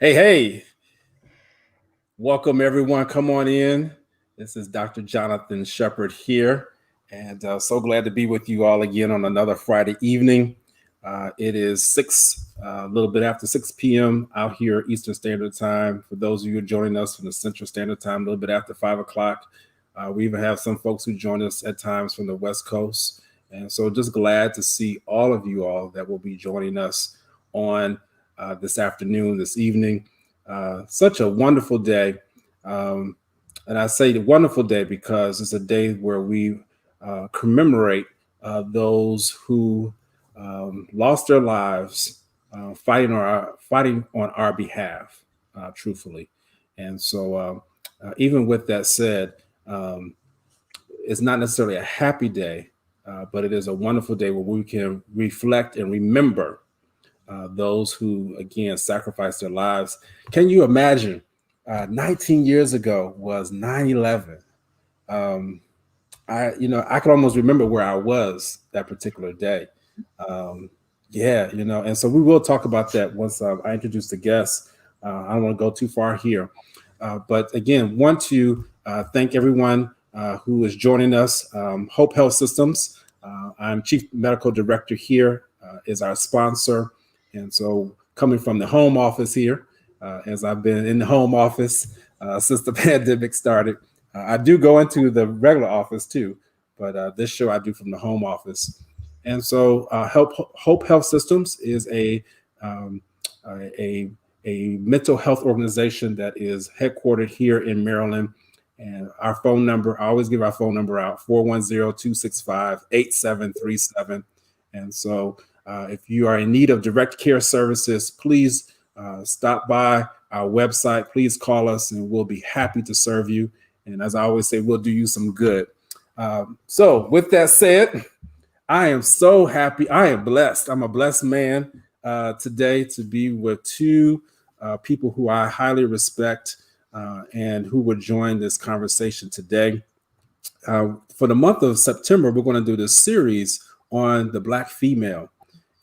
Hey, welcome everyone. Come on in. This is Dr. Jonathan Shepard here, and so glad to be with you all again on another Friday evening. It is a little bit after 6 p.m. out here Eastern Standard Time. For those of you who are joining us from the Central Standard Time, a little bit after 5 o'clock. We even have some folks who join us at times from the West Coast. And so just glad to see all of you all that will be joining us on this afternoon, this evening. Such a wonderful day. And I say the wonderful day because it's a day where we commemorate those who lost their lives fighting on our behalf, truthfully. And so even with that said, it's not necessarily a happy day, but it is a wonderful day where we can reflect and remember those who, again, sacrificed their lives. Can you imagine? 19 years ago was 9/11. I can almost remember where I was that particular day. And so we will talk about that once I introduce the guests. I don't want to go too far here, but again, want to thank everyone who is joining us. Hope Health Systems. I'm Chief Medical Director here, is our sponsor. And so coming from the home office here, as I've been in the home office since the pandemic started, I do go into the regular office too, but this show I do from the home office. And so Hope Health Systems is a mental health organization that is headquartered here in Maryland. And our phone number, I always give our phone number out, 410-265-8737. And so if you are in need of direct care services, please stop by our website. Please call us and we'll be happy to serve you. And as I always say, we'll do you some good. So with that said, I am so happy. I am blessed. I'm a blessed man today to be with two people who I highly respect and who would join this conversation today. For the month of September, we're going to do this series on the Black female,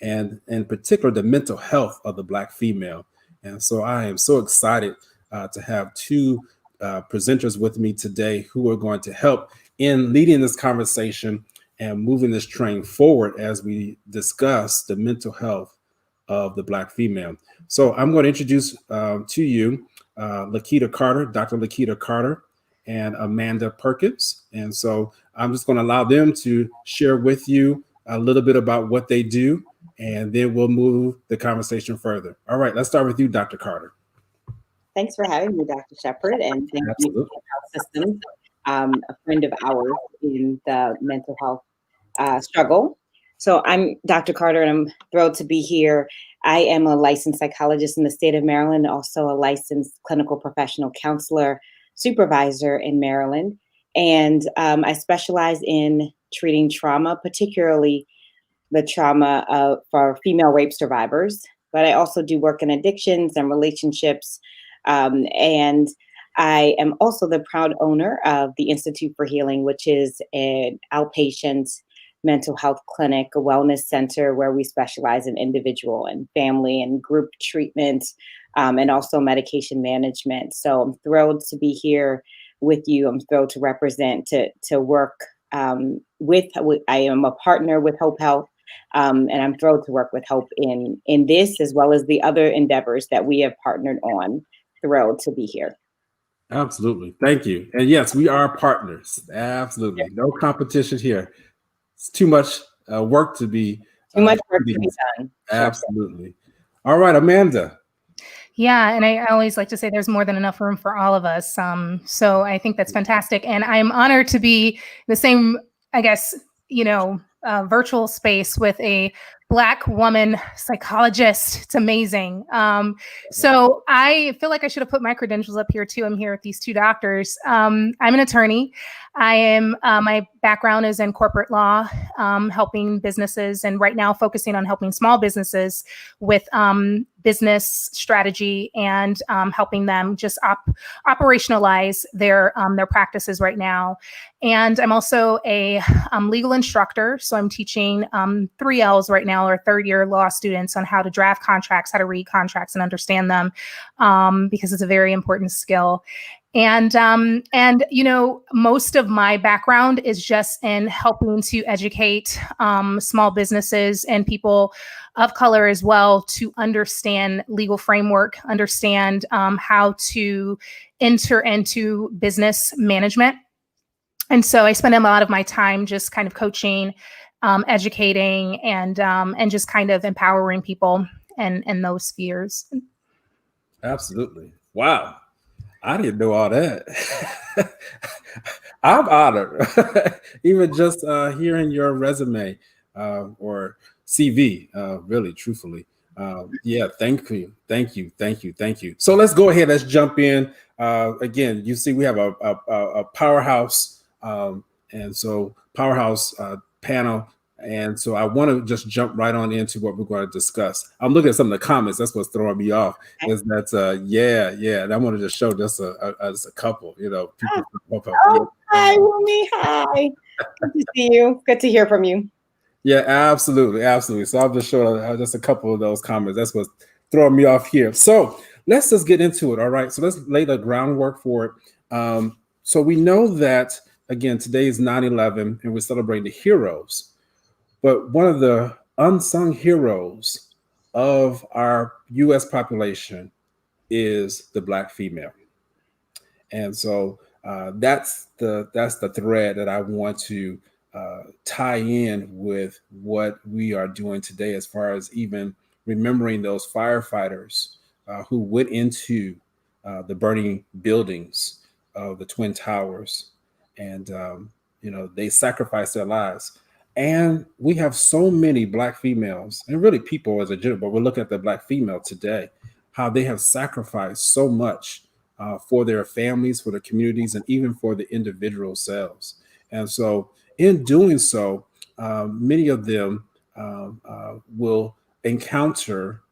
and in particular, the mental health of the Black female. And so I am so excited to have two presenters with me today who are going to help in leading this conversation and moving this train forward as we discuss the mental health of the Black female. So I'm going to introduce to you Lakita Carter, Dr. Lakita Carter, and Amanda Perkins. And so I'm just going to allow them to share with you a little bit about what they do, and then we'll move the conversation further. All right, let's start with you, Dr. Carter. Thanks for having me, Dr. Shepard, and thank you to Health Systems, a friend of ours in the mental health struggle. So I'm Dr. Carter, and I'm thrilled to be here. I am a licensed psychologist in the state of Maryland, also a licensed clinical professional counselor supervisor in Maryland. And I specialize in treating trauma, particularly the trauma for female rape survivors. But I also do work in addictions and relationships. And I am also the proud owner of the Institute for Healing, which is an outpatient mental health clinic, a wellness center where we specialize in individual and family and group treatment, and also medication management. So I'm thrilled to be here with you. I'm thrilled to represent, to work with, I am a partner with Hope Health, and I'm thrilled to work with Hope in this, as well as the other endeavors that we have partnered on. Thrilled to be here. Absolutely. Thank you. And yes, we are partners. Absolutely. No competition here. It's too much work to be done. Absolutely. All right, Amanda. Yeah, and I always like to say there's more than enough room for all of us. So I think that's fantastic. And I'm honored to be the same, I guess, virtual space with a Black woman psychologist. It's amazing. So I feel like I should have put my credentials up here too. I'm here with these two doctors. I'm an attorney. I am, my background is in corporate law, helping businesses, and right now focusing on helping small businesses with business strategy and helping them just operationalize their practices right now. And I'm also a legal instructor. So I'm teaching 3 L's right now female or third year law students on how to draft contracts, how to read contracts and understand them, because it's a very important skill. And most of my background is just in helping to educate small businesses and people of color as well to understand legal framework, understand how to enter into business management. And so I spend a lot of my time just kind of coaching, educating, and just kind of empowering people in those spheres. Absolutely. Wow. I didn't know all that. I'm honored. Even just hearing your resume or CV, really, truthfully. Yeah, thank you. So let's go ahead. Let's jump in. Again, you see we have a powerhouse, and so powerhouse panel. And so I want to just jump right on into what we're going to discuss. I'm looking at some of the comments. That's what's throwing me off. Is that yeah? And I want to just show just a couple. People. Hi, Wumi. Hi. Good to see you. Good to hear from you. Yeah, absolutely. So I'll just show just a couple of those comments. That's what's throwing me off here. So let's just get into it. All right. So let's lay the groundwork for it. So we know that again today is 9/11, and we're celebrating the heroes. But one of the unsung heroes of our U.S. population is the Black female. And so that's the thread that I want to tie in with what we are doing today, as far as even remembering those firefighters who went into the burning buildings of the Twin Towers. And, they sacrificed their lives. And we have so many Black females, and really people as a general, but we're looking at the Black female today, how they have sacrificed so much for their families, for their communities, and even for the individual selves. And so in doing so, many of them will encounter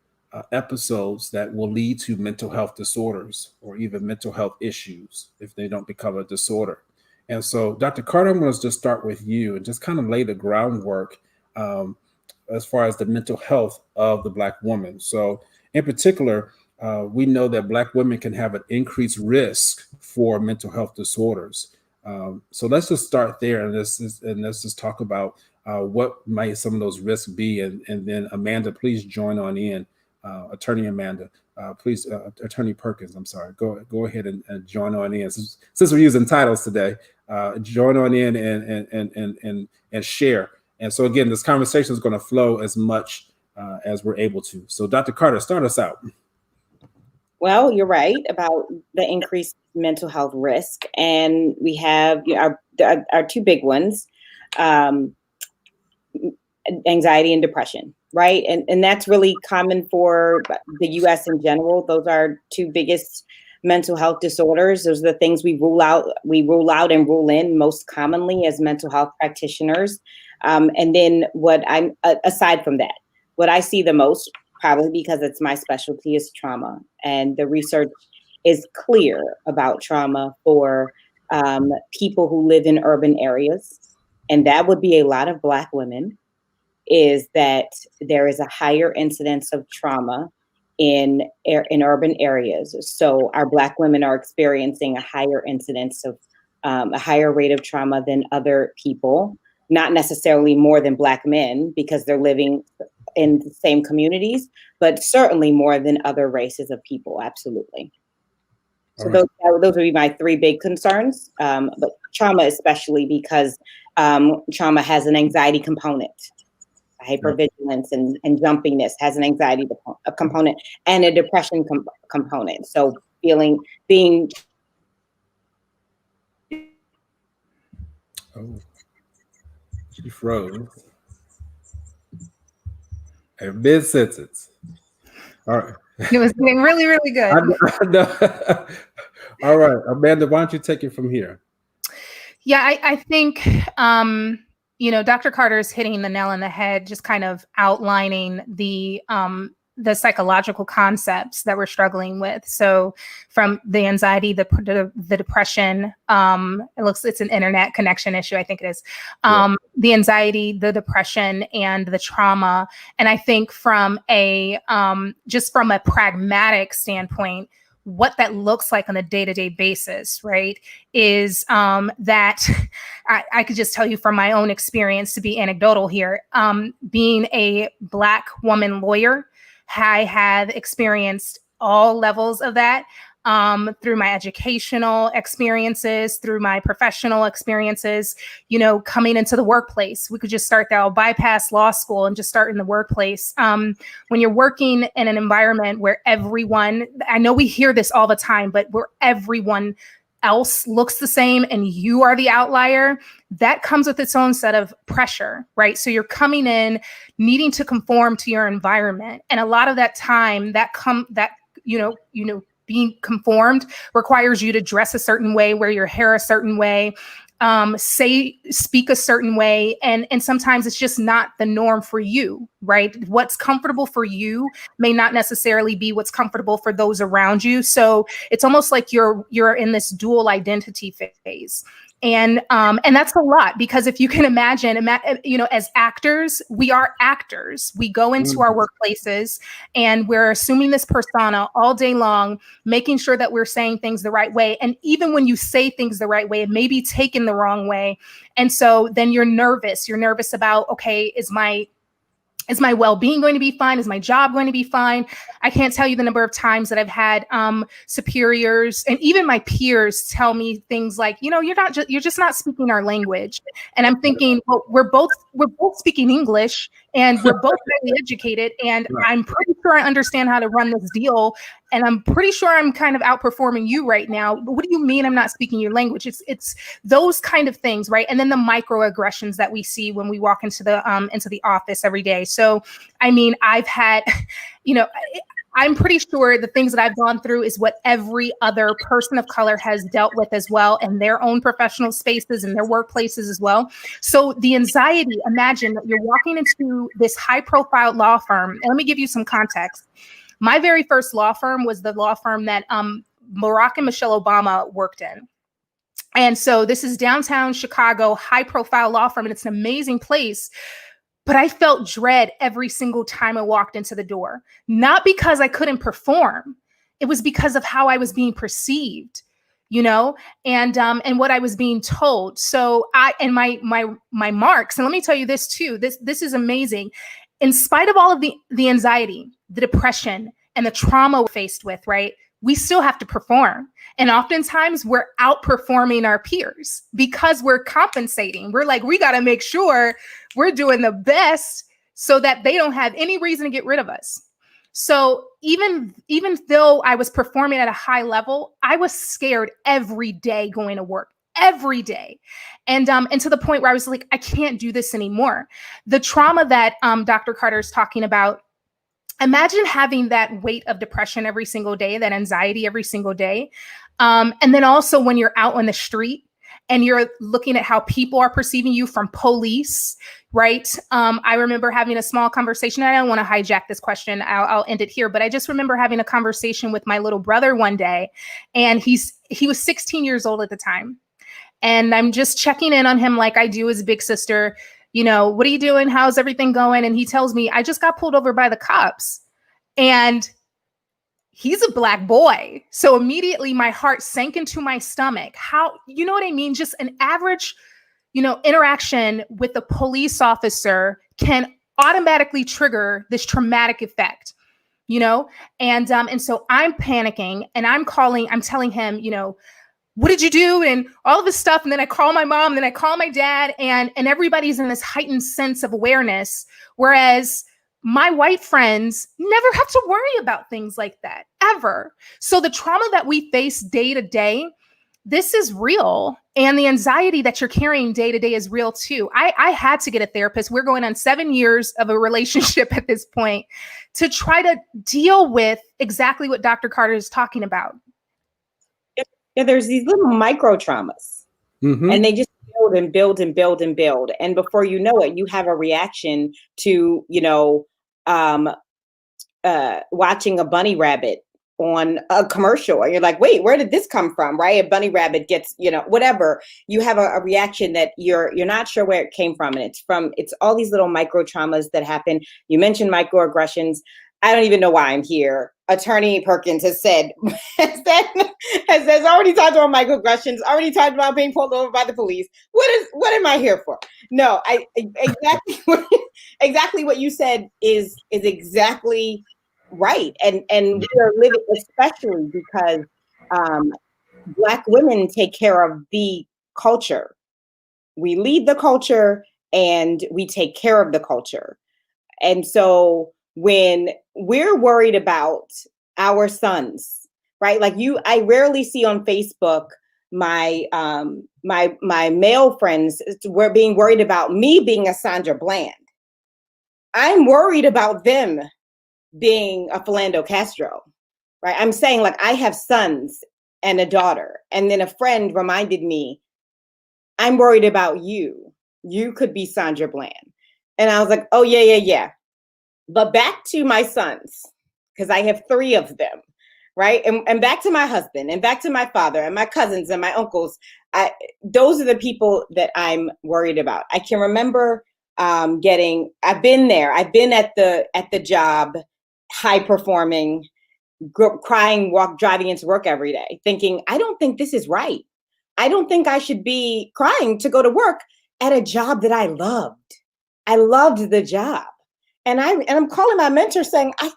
episodes that will lead to mental health disorders or even mental health issues if they don't become a disorder. And so, Dr. Carter, I'm going to just start with you and just kind of lay the groundwork as far as the mental health of the Black woman. So in particular, we know that Black women can have an increased risk for mental health disorders. So let's just start there, and let's just talk about what might some of those risks be. And then Amanda, please join on in. Attorney Amanda, please, Attorney Perkins, I'm sorry, go ahead and join on in. Since we're using titles today, join on in and share. And so again, this conversation is going to flow as much as we're able to. So Dr. Carter, start us out. Well, you're right about the increased mental health risk. And we have our two big ones, anxiety and depression, right? And that's really common for the US in general. Those are two biggest mental health disorders. Those are the things we rule out and rule in most commonly as mental health practitioners. And then aside from that, what I see the most, probably because it's my specialty, is trauma. And the research is clear about trauma for people who live in urban areas. And that would be a lot of Black women, is that there is a higher incidence of trauma in urban areas. So our Black women are experiencing a higher incidence of a higher rate of trauma than other people, not necessarily more than Black men because they're living in the same communities, but certainly more than other races of people. Absolutely. So those would be my three big concerns, but trauma especially because trauma has an anxiety component. Hypervigilance and jumpiness has an anxiety component and a depression component. So being. Oh, she froze. Mid sentence. All right. It was getting really, really good. I know. All right, Amanda, why don't you take it from here? Yeah, I think, Dr. Carter is hitting the nail on the head, just kind of outlining the the psychological concepts that we're struggling with. So from the anxiety, the depression, it's an internet connection issue, I think it is. The anxiety, the depression, and the trauma. And I think from a just from a pragmatic standpoint, what that looks like on a day-to-day basis, right, is that I could just tell you from my own experience, to be anecdotal here, being a Black woman lawyer, I have experienced all levels of that through my educational experiences, through my professional experiences, coming into the workplace. We could just start there. I'll bypass law school and just start in the workplace. When you're working in an environment where everyone, I know we hear this all the time, but where everyone else looks the same and you are the outlier, that comes with its own set of pressure, right? So you're coming in needing to conform to your environment. And a lot of that time being conformed requires you to dress a certain way, wear your hair a certain way, speak a certain way. And sometimes it's just not the norm for you, right? What's comfortable for you may not necessarily be what's comfortable for those around you. So it's almost like you're in this dual identity phase. And that's a lot, because if you can imagine, as actors, we are actors. We go into our workplaces and we're assuming this persona all day long, making sure that we're saying things the right way. And even when you say things the right way, it may be taken the wrong way. And so then you're nervous. You're nervous about, okay, is my well-being going to be fine? Is my job going to be fine? I can't tell you the number of times that I've had superiors and even my peers tell me things like, you're just not speaking our language. And I'm thinking, well, we're both speaking English and we're both highly educated, and I'm pretty sure I understand how to run this deal. And I'm pretty sure I'm kind of outperforming you right now. But what do you mean I'm not speaking your language? It's those kind of things, right? And then the microaggressions that we see when we walk into the office every day. So, I mean, I've had, I'm pretty sure the things that I've gone through is what every other person of color has dealt with as well in their own professional spaces and their workplaces as well. So the anxiety, imagine that you're walking into this high profile law firm. And let me give you some context. My very first law firm was the law firm that Barack and Michelle Obama worked in. And so this is downtown Chicago, high profile law firm, and it's an amazing place. But I felt dread every single time I walked into the door, not because I couldn't perform. It was because of how I was being perceived, and what I was being told. So my marks, and let me tell you this too, this is amazing. In spite of all of the anxiety, the depression, and the trauma we're faced with, right? We still have to perform. And oftentimes we're outperforming our peers because we're compensating. We're like, we got to make sure we're doing the best so that they don't have any reason to get rid of us. So even though I was performing at a high level, I was scared every day going to work, every day. And to the point where I was like, I can't do this anymore. The trauma that Dr. Carter is talking about, imagine having that weight of depression every single day, that anxiety every single day. And then also when you're out on the street and you're looking at how people are perceiving you from police, right? I remember having a small conversation. I don't want to hijack this question. I'll end it here. But I just remember having a conversation with my little brother one day. And he was 16 years old at the time. And I'm just checking in on him like I do as a big sister. What are you doing? How's everything going? And he tells me, I just got pulled over by the cops. And he's a Black boy. So immediately my heart sank into my stomach. How, you know what I mean? Just an average, interaction with a police officer can automatically trigger this traumatic effect, And so I'm panicking and I'm telling him, what did you do? And all of this stuff. And then I call my mom, and then I call my dad, and everybody's in this heightened sense of awareness. Whereas my white friends never have to worry about things like that ever. So the trauma that we face day to day, this is real. And the anxiety that you're carrying day to day is real too. I had to get a therapist. We're going on 7 years of a relationship at this point to try to deal with exactly what Dr. Carter is talking about. Yeah, there's these little micro traumas, and they just build and build and build and build. And before you know it, you have a reaction to, watching a bunny rabbit on a commercial, and you're like, wait, where did this come from? Right? A bunny rabbit gets, whatever. You have a reaction that you're not sure where it came from. And it's all these little micro traumas that happen. You mentioned microaggressions. I don't even know why I'm here. Attorney Perkins has already talked about microaggressions, already talked about being pulled over by the police. What am I here for? No, exactly what you said is exactly right. And we are living, especially because Black women take care of the culture. We lead the culture and we take care of the culture. And so when we're worried about our sons, right? Like I rarely see on Facebook my male friends were being worried about me being a Sandra Bland. I'm worried about them being a Philando Castro, right? I'm saying, like, I have sons and a daughter. And then a friend reminded me, I'm worried about you. You could be Sandra Bland. And I was like, oh, yeah. But back to my sons, because I have 3 of them, right? And back to my husband, and back to my father, and my cousins, and my uncles. Those are the people that I'm worried about. I can remember I've been there. I've been at the job, high performing, crying, driving into work every day, thinking, I don't think this is right. I don't think I should be crying to go to work at a job that I loved. I loved the job. And I'm calling my mentor saying, I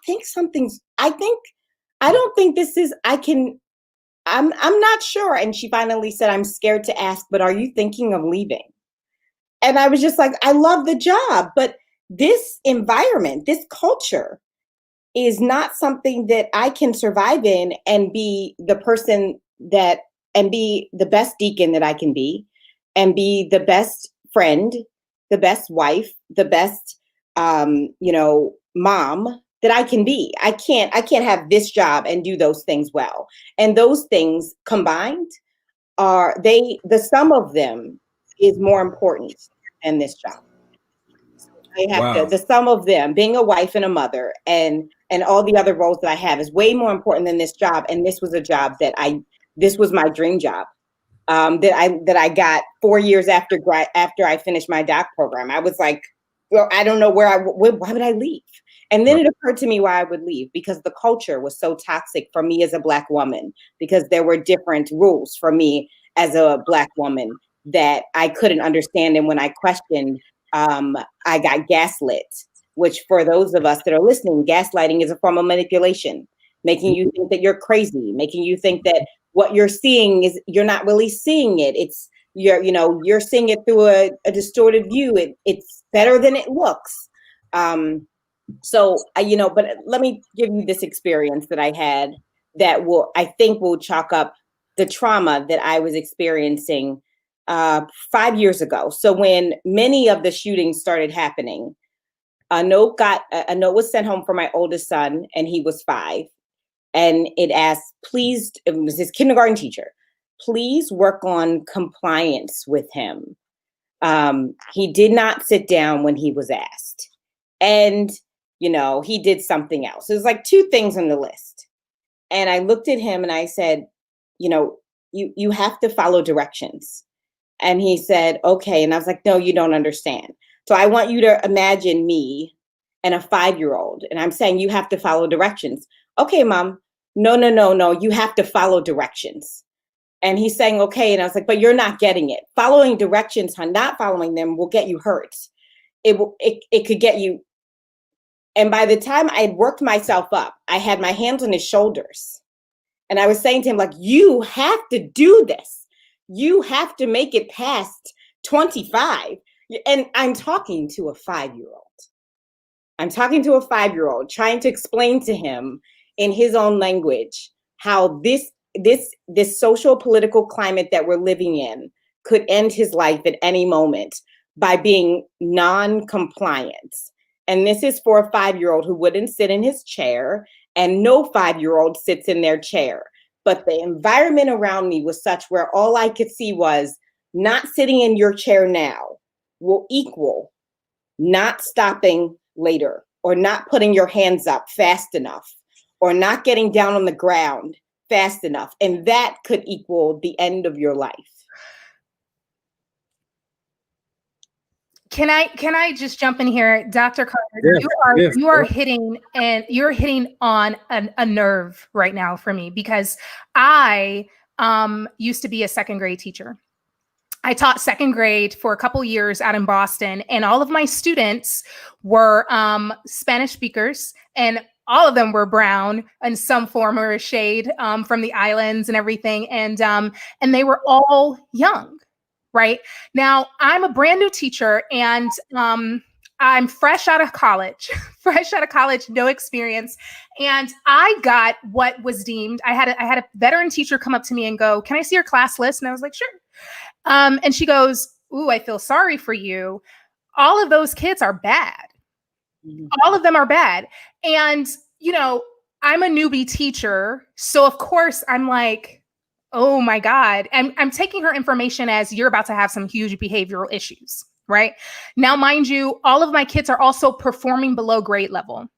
don't think this is, I'm not sure. And she finally said, I'm scared to ask, but are you thinking of leaving? And I was just like, I love the job, but this environment, this culture is not something that I can survive in and be the person and be the best deacon that I can be, and be the best friend, the best wife, the best mom that I can be. I can't have this job and do those things well. And those things combined the sum of them is more important than this job. The sum of them, being a wife and a mother and all the other roles that I have, is way more important than this job. And this was a job this was my dream job. That I got 4 years after I finished my doc program. I was like, well, I don't know why would I leave? And then it occurred to me why I would leave, because the culture was so toxic for me as a Black woman, because there were different rules for me as a Black woman that I couldn't understand. And when I questioned, I got gaslit, which, for those of us that are listening, gaslighting is a form of manipulation, making you think that you're crazy, making you think that what you're seeing is, you're not really seeing it. It's, you're seeing it through a distorted view. It's better than it looks. But let me give you this experience that I had that I think will chalk up the trauma that I was experiencing 5 years ago. So when many of the shootings started happening, a note was sent home for my oldest son, and he was 5. And it asked, please, it was his kindergarten teacher, please work on compliance with him. He did not sit down when he was asked. And, he did something else. It was like 2 things on the list. And I looked at him and I said, you have to follow directions. And he said, okay. And I was like, no, you don't understand. So I want you to imagine me and a 5-year-old. And I'm saying, you have to follow directions. Okay, Mom. No. You have to follow directions. And he's saying, okay. And I was like, but you're not getting it. Following directions, not following them will get you hurt. It could get you. And by the time I had worked myself up, I had my hands on his shoulders. And I was saying to him, like, you have to do this. You have to make it past 25. And I'm talking to a 5-year-old. I'm talking to a 5-year-old, trying to explain to him in his own language how this social political climate that we're living in could end his life at any moment by being non-compliant. And this is for a 5-year-old who wouldn't sit in his chair, and no 5-year-old sits in their chair. But the environment around me was such where all I could see was, not sitting in your chair now will equal not stopping later. or not putting your hands up fast enough, or not getting down on the ground fast enough. And that could equal the end of your life. Can I just jump in here, Dr. Carter? Yes, you are hitting on a nerve right now for me, because I used to be a second grade teacher. I taught second grade for a couple years out in Boston, and all of my students were Spanish speakers, and all of them were brown in some form or shade from the islands and everything, and they were all young. Right now, I'm a brand new teacher, and I'm fresh out of college, no experience. And I got what was deemed, I had a veteran teacher come up to me and go, "Can I see your class list?" And I was like, "Sure." And she goes, "Ooh, I feel sorry for you. All of those kids are bad. Mm-hmm. All of them are bad." And, I'm a newbie teacher. So of course I'm like, oh my God. I'm taking her information as you're about to have some huge behavioral issues, right? Now, mind you, all of my kids are also performing below grade level.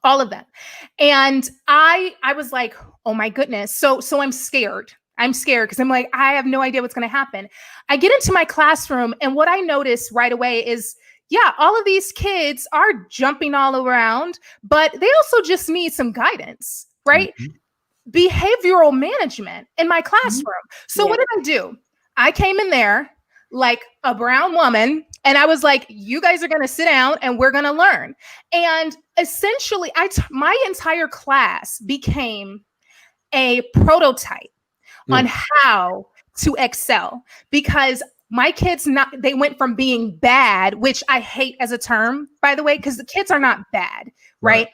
All of them. And I was like, oh my goodness. So I'm scared. I'm scared because I'm like, I have no idea what's going to happen. I get into my classroom, and what I notice right away is, yeah, all of these kids are jumping all around, but they also just need some guidance, right? Mm-hmm. Behavioral management in my classroom. So what did I do? I came in there like a brown woman, and I was like, you guys are going to sit down and we're going to learn. And essentially my entire class became a prototype on how to excel, because my kids, they went from being bad, which I hate as a term, by the way, because the kids are not bad, right?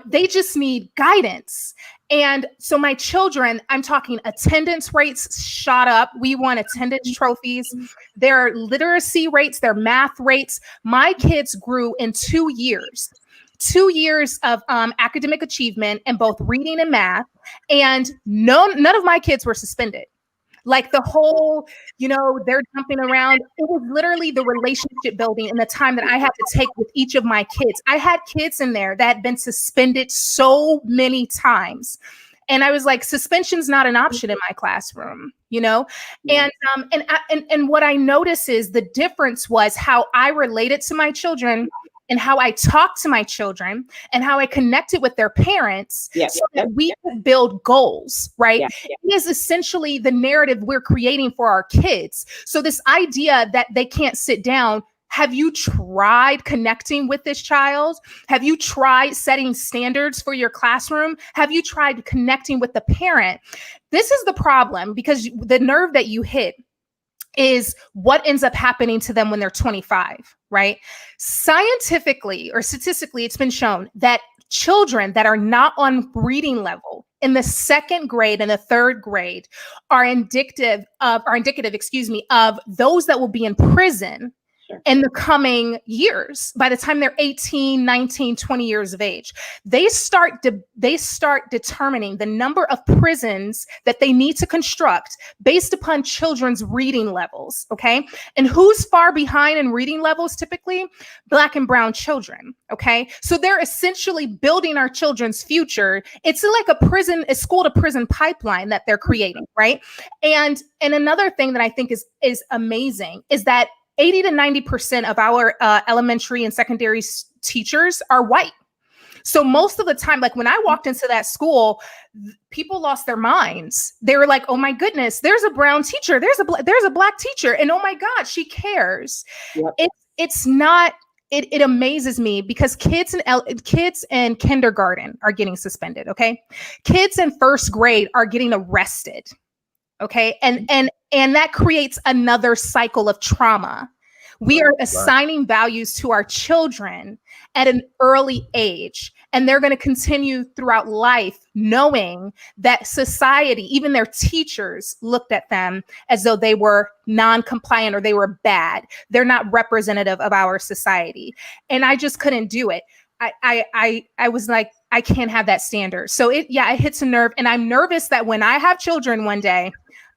They just need guidance. And so my children, I'm talking attendance rates shot up. We won attendance trophies. Their literacy rates, their math rates. My kids grew in 2 years. 2 years of academic achievement in both reading and math. And none of my kids were suspended. Like the whole, they're jumping around. It was literally the relationship building and the time that I had to take with each of my kids. I had kids in there that had been suspended so many times. And I was like, suspension's not an option in my classroom, And what I noticed is the difference was how I related to my children and how I talked to my children and how I connected with their parents so that we could build goals, right? It is essentially the narrative we're creating for our kids. So this idea that they can't sit down, have you tried connecting with this child? Have you tried setting standards for your classroom? Have you tried connecting with the parent? This is the problem, because the nerve that you hit is what ends up happening to them when they're 25, right? Scientifically or statistically, it's been shown that children that are not on reading level in the second grade and the third grade are indicative of those that will be in prison in the coming years. By the time they're 18, 19, 20 years of age, they start determining the number of prisons that they need to construct based upon children's reading levels. Okay. And who's far behind in reading levels? Typically Black and brown children. Okay. So they're essentially building our children's future. It's like a school to prison pipeline that they're creating. Right. And another thing that I think is amazing is that 80 to 90% of our elementary and secondary teachers are white. So most of the time, like when I walked into that school, people lost their minds. They were like, oh my goodness, there's a brown teacher. There's a Black teacher. And oh my God, she cares. Yep. It's not, it amazes me because kids in kindergarten are getting suspended. Okay. Kids in first grade are getting arrested. Okay. And that creates another cycle of trauma. We are assigning values to our children at an early age, and they're going to continue throughout life knowing that society, even their teachers, looked at them as though they were non-compliant or they were bad. They're not representative of our society. And I just couldn't do it. I was like, I can't have that standard. So it hits a nerve. And I'm nervous that when I have children one day,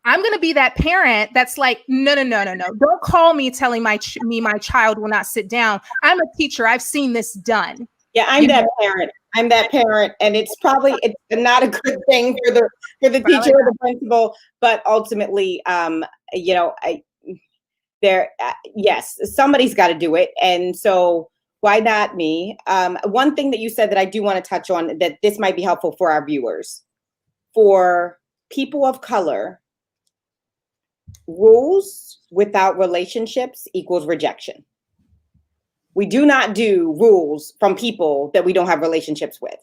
I'm going to be that parent that's like, no. Don't call me telling my child will not sit down. I'm a teacher. I've seen this done. Yeah, I'm that parent. I'm that parent, and it's not a good thing for the teacher or the principal, but ultimately, yes, somebody's got to do it, and so why not me? One thing that you said that I do want to touch on, that this might be helpful for our viewers, for people of color, rules without relationships equals rejection. We do not do rules from people that we don't have relationships with.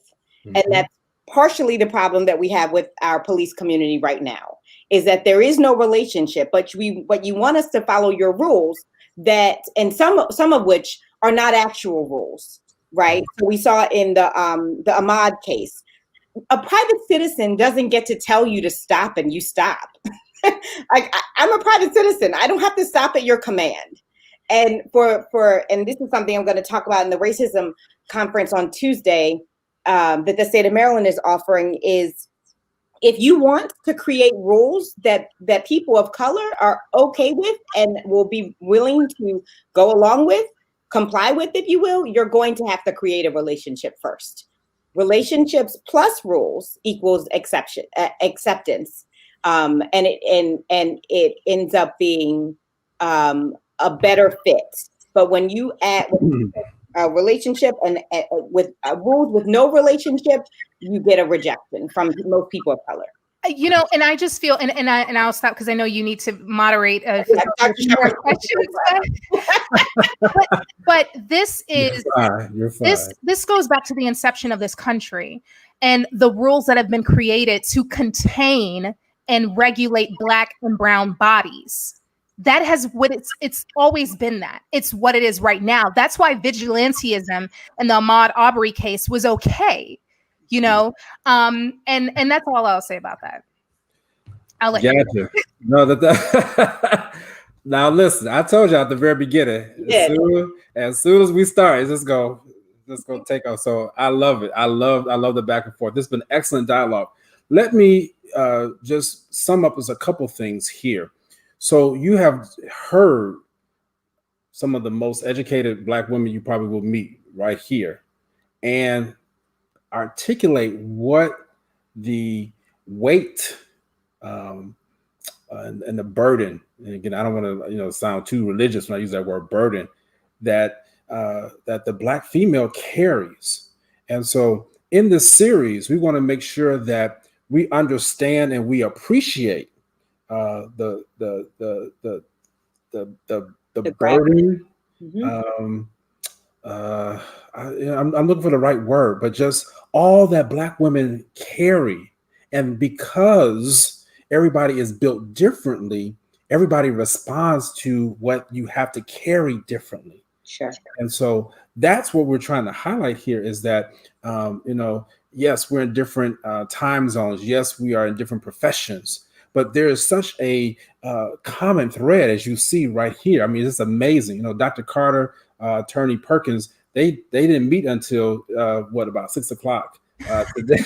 Mm-hmm. And that's partially the problem that we have with our police community right now, is that there is no relationship, but you want us to follow your rules, that, and some of which are not actual rules, right? So we saw in the Ahmaud case, a private citizen doesn't get to tell you to stop and you stop. I'm a private citizen. I don't have to stop at your command. And and this is something I'm going to talk about in the racism conference on Tuesday, that the state of Maryland is offering, is if you want to create rules that people of color are okay with and will be willing to go along with, comply with, if you will, you're going to have to create a relationship first. Relationships plus rules equals acceptance. And it ends up being a better fit. But when you add a relationship and with rules with no relationship, you get a rejection from most people of color. And I just feel, and I'll stop because I know you need to moderate more questions. but this is you're fine. This goes back to the inception of this country and the rules that have been created to contain and regulate Black and brown bodies. That has what it's always been that. It's what it is right now. That's why vigilantism and the Ahmaud Arbery case was okay, and that's all I'll say about that. I'll let you. No, now listen, I told you at the very beginning, as soon as we start, it's just gonna take off. So I love it. I love the back and forth. This has been excellent dialogue. Let me just sum up as a couple things here. So you have heard some of the most educated Black women you probably will meet right here, and articulate what the weight and the burden. And again, I don't want to sound too religious when I use that word burden, that the Black female carries. And so in this series, we want to make sure that we understand and we appreciate the burden. Mm-hmm. I'm looking for the right word, but just all that Black women carry. And because everybody is built differently, everybody responds to what you have to carry differently. Sure. And so that's what we're trying to highlight here, is that, yes, we're in different time zones. Yes, we are in different professions, but there is such a common thread, as you see right here. I mean, it's amazing. Dr. Carter, Attorney Perkins, they didn't meet until about 6 o'clock today.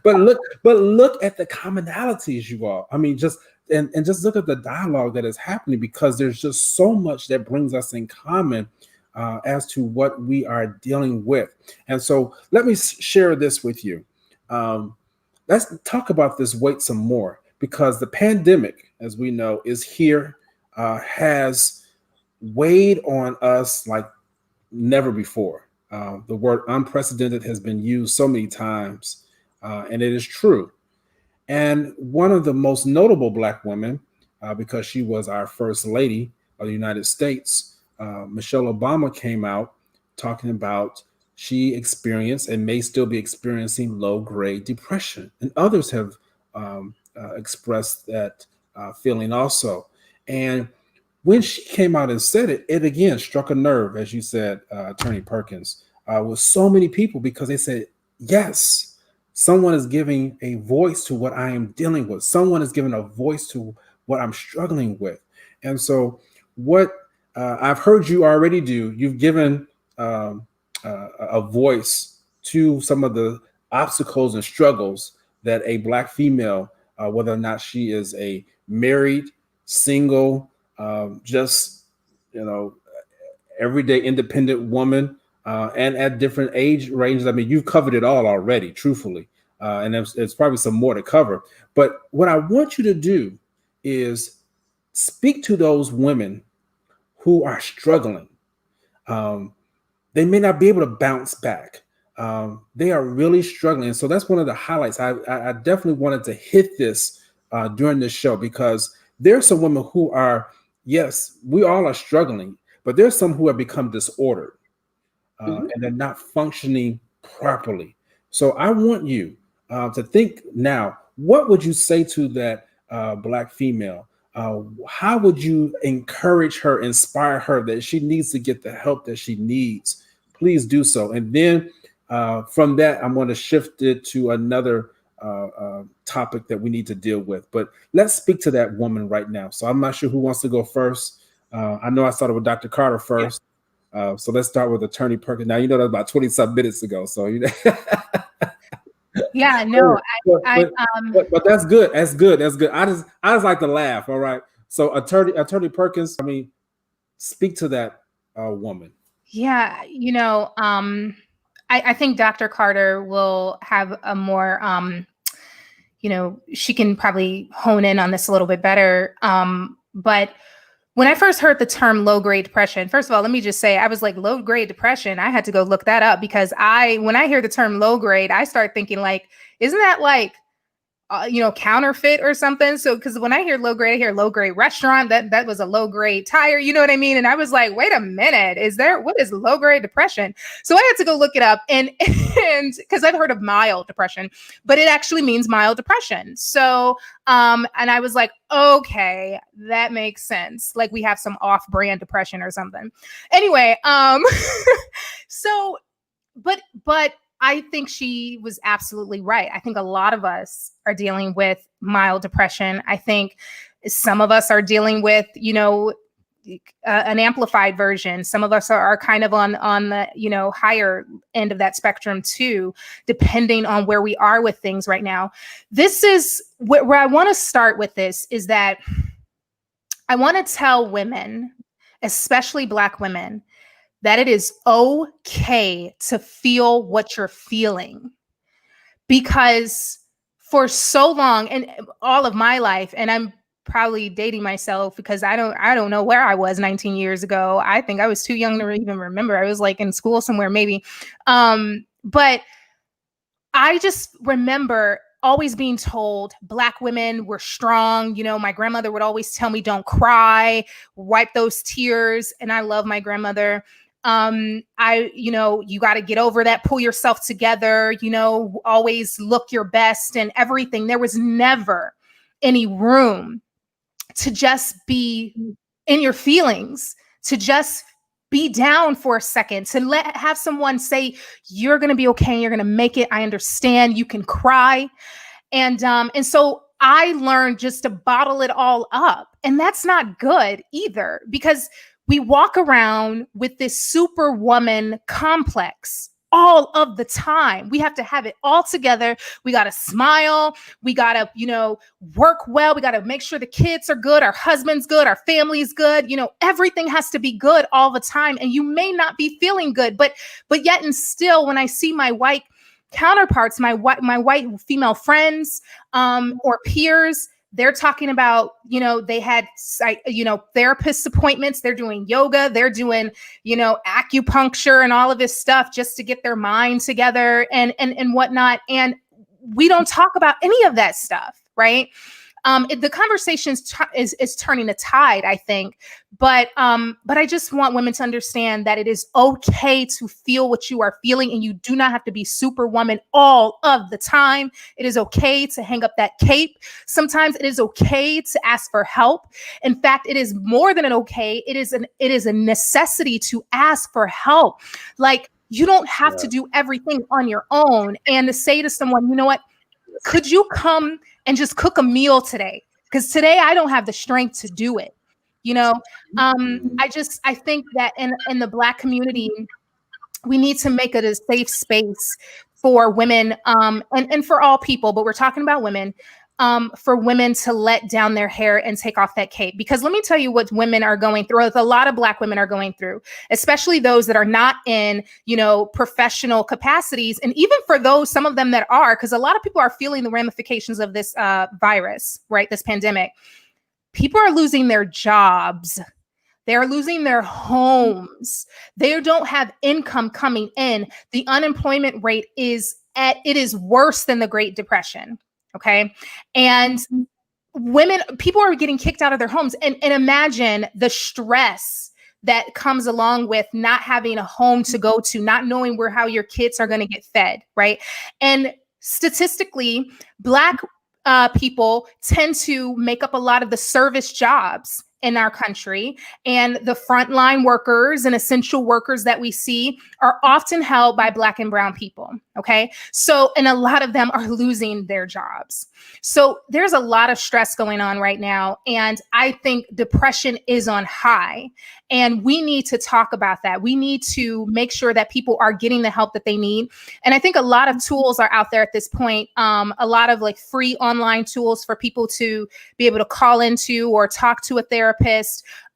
but look at the commonalities, you all. I mean, just look at the dialogue that is happening, because there's just so much that brings us in common as to what we are dealing with. And so let me share this with you. Let's talk about this weight some more, because the pandemic, as we know, is here, has weighed on us like never before. The word unprecedented has been used so many times, and it is true. And one of the most notable Black women, because she was our first lady of the United States, Michelle Obama, came out talking about she experienced and may still be experiencing low-grade depression. And others have expressed that feeling also. And when she came out and said it, it again struck a nerve, as you said, Attorney Perkins, with so many people, because they said, yes, someone is giving a voice to what I am dealing with. Someone is giving a voice to what I'm struggling with. And so what I've heard you already do, you've given a voice to some of the obstacles and struggles that a Black female, whether or not she is a married, single, just, everyday independent woman, and at different age ranges. I mean, you've covered it all already, truthfully. And there's probably some more to cover. But what I want you to do is speak to those women who are struggling. They may not be able to bounce back. They are really struggling. So that's one of the highlights. I definitely wanted to hit this during this show, because there are some women who are, yes, we all are struggling, but there's some who have become disordered and they're not functioning properly. So I want you to think now, what would you say to that Black female? How would you encourage her, inspire her that she needs to get the help that she needs? Please do so. And then from that, I'm going to shift it to another topic that we need to deal with. But let's speak to that woman right now. So I'm not sure who wants to go first. I know I started with Dr. Carter first. Yeah. So let's start with Attorney Perkins. Now, that's about 20-some minutes ago. So yeah, no, but that's good. That's good. I just like to laugh. All right. So Attorney Perkins, speak to that woman. Yeah, I think Dr. Carter will have a more, she can probably hone in on this a little bit better. But when I first heard the term low-grade depression, first of all, let me just say, I was like, low-grade depression. I had to go look that up, because when I hear the term low-grade, I start thinking like, isn't that like, counterfeit or something? So, because when I hear low-grade, I hear low-grade restaurant, that was a low-grade tire, you know what I mean? And I was like, wait a minute, what is low-grade depression? So I had to go look it up, and because I've heard of mild depression, but it actually means mild depression. So, and I was like, okay, that makes sense. Like we have some off-brand depression or something. Anyway, so, but I think she was absolutely right. I think a lot of us are dealing with mild depression. I think some of us are dealing with, an amplified version. Some of us are kind of on the, higher end of that spectrum too, depending on where we are with things right now. This is where I want to start with this, is that I want to tell women, especially Black women, that it is okay to feel what you're feeling. Because for so long, and all of my life, and I'm probably dating myself because I don't know where I was 19 years ago. I think I was too young to even remember. I was like in school somewhere maybe. But I just remember always being told Black women were strong. My grandmother would always tell me, don't cry, wipe those tears. And I love my grandmother. You got to get over that, pull yourself together, always look your best and everything. There was never any room to just be in your feelings, to just be down for a second, to have someone say, you're going to be okay. You're going to make it. I understand. You can cry. And so I learned just to bottle it all up. And that's not good either, because we walk around with this superwoman complex all of the time. We have to have it all together. We got to smile. We got to, work well. We got to make sure the kids are good. Our husband's good. Our family's good. Everything has to be good all the time. And you may not be feeling good, but yet and still, when I see my white counterparts, my white female friends, or peers, they're talking about, they had, therapist appointments. They're doing yoga. They're doing, acupuncture and all of this stuff just to get their mind together and whatnot. And we don't talk about any of that stuff, right? The conversation is turning a tide, I think. But I just want women to understand that it is okay to feel what you are feeling, and you do not have to be superwoman all of the time. It is okay to hang up that cape. Sometimes it is okay to ask for help. In fact, it is more than an okay. It is a necessity to ask for help. Like, you don't have to do everything on your own. And to say to someone, you know what, could you come and just cook a meal today? Because today I don't have the strength to do it. I think that in the Black community, we need to make it a safe space for women, and for all people, but we're talking about women, for women to let down their hair and take off that cape. Because let me tell you what women are going through, a lot of Black women are going through, especially those that are not in, professional capacities. And even for those, some of them that are, because a lot of people are feeling the ramifications of this virus, right? This pandemic. People are losing their jobs. They're losing their homes. They don't have income coming in. The unemployment rate is worse than the Great Depression. Okay. And people are getting kicked out of their homes. And imagine the stress that comes along with not having a home to go to, not knowing how your kids are going to get fed. Right. And statistically, Black people tend to make up a lot of the service jobs in our country, and the frontline workers and essential workers that we see are often held by Black and brown people. Okay. So, and a lot of them are losing their jobs. So there's a lot of stress going on right now. And I think depression is on high, and we need to talk about that. We need to make sure that people are getting the help that they need. And I think a lot of tools are out there at this point. A lot of like free online tools for people to be able to call into or talk to a therapist,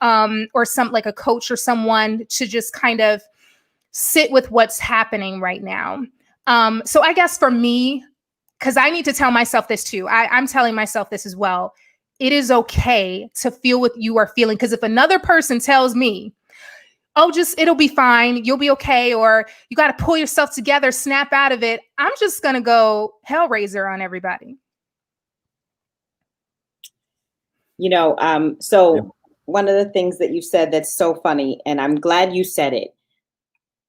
or like a coach or someone to just kind of sit with what's happening right now. So I guess for me, because I need to tell myself this too, I'm telling myself this as well. It is okay to feel what you are feeling. Because if another person tells me, oh, it'll be fine, you'll be okay, or you got to pull yourself together, snap out of it, I'm just going to go Hellraiser on everybody. So one of the things that you said that's so funny, and I'm glad you said it.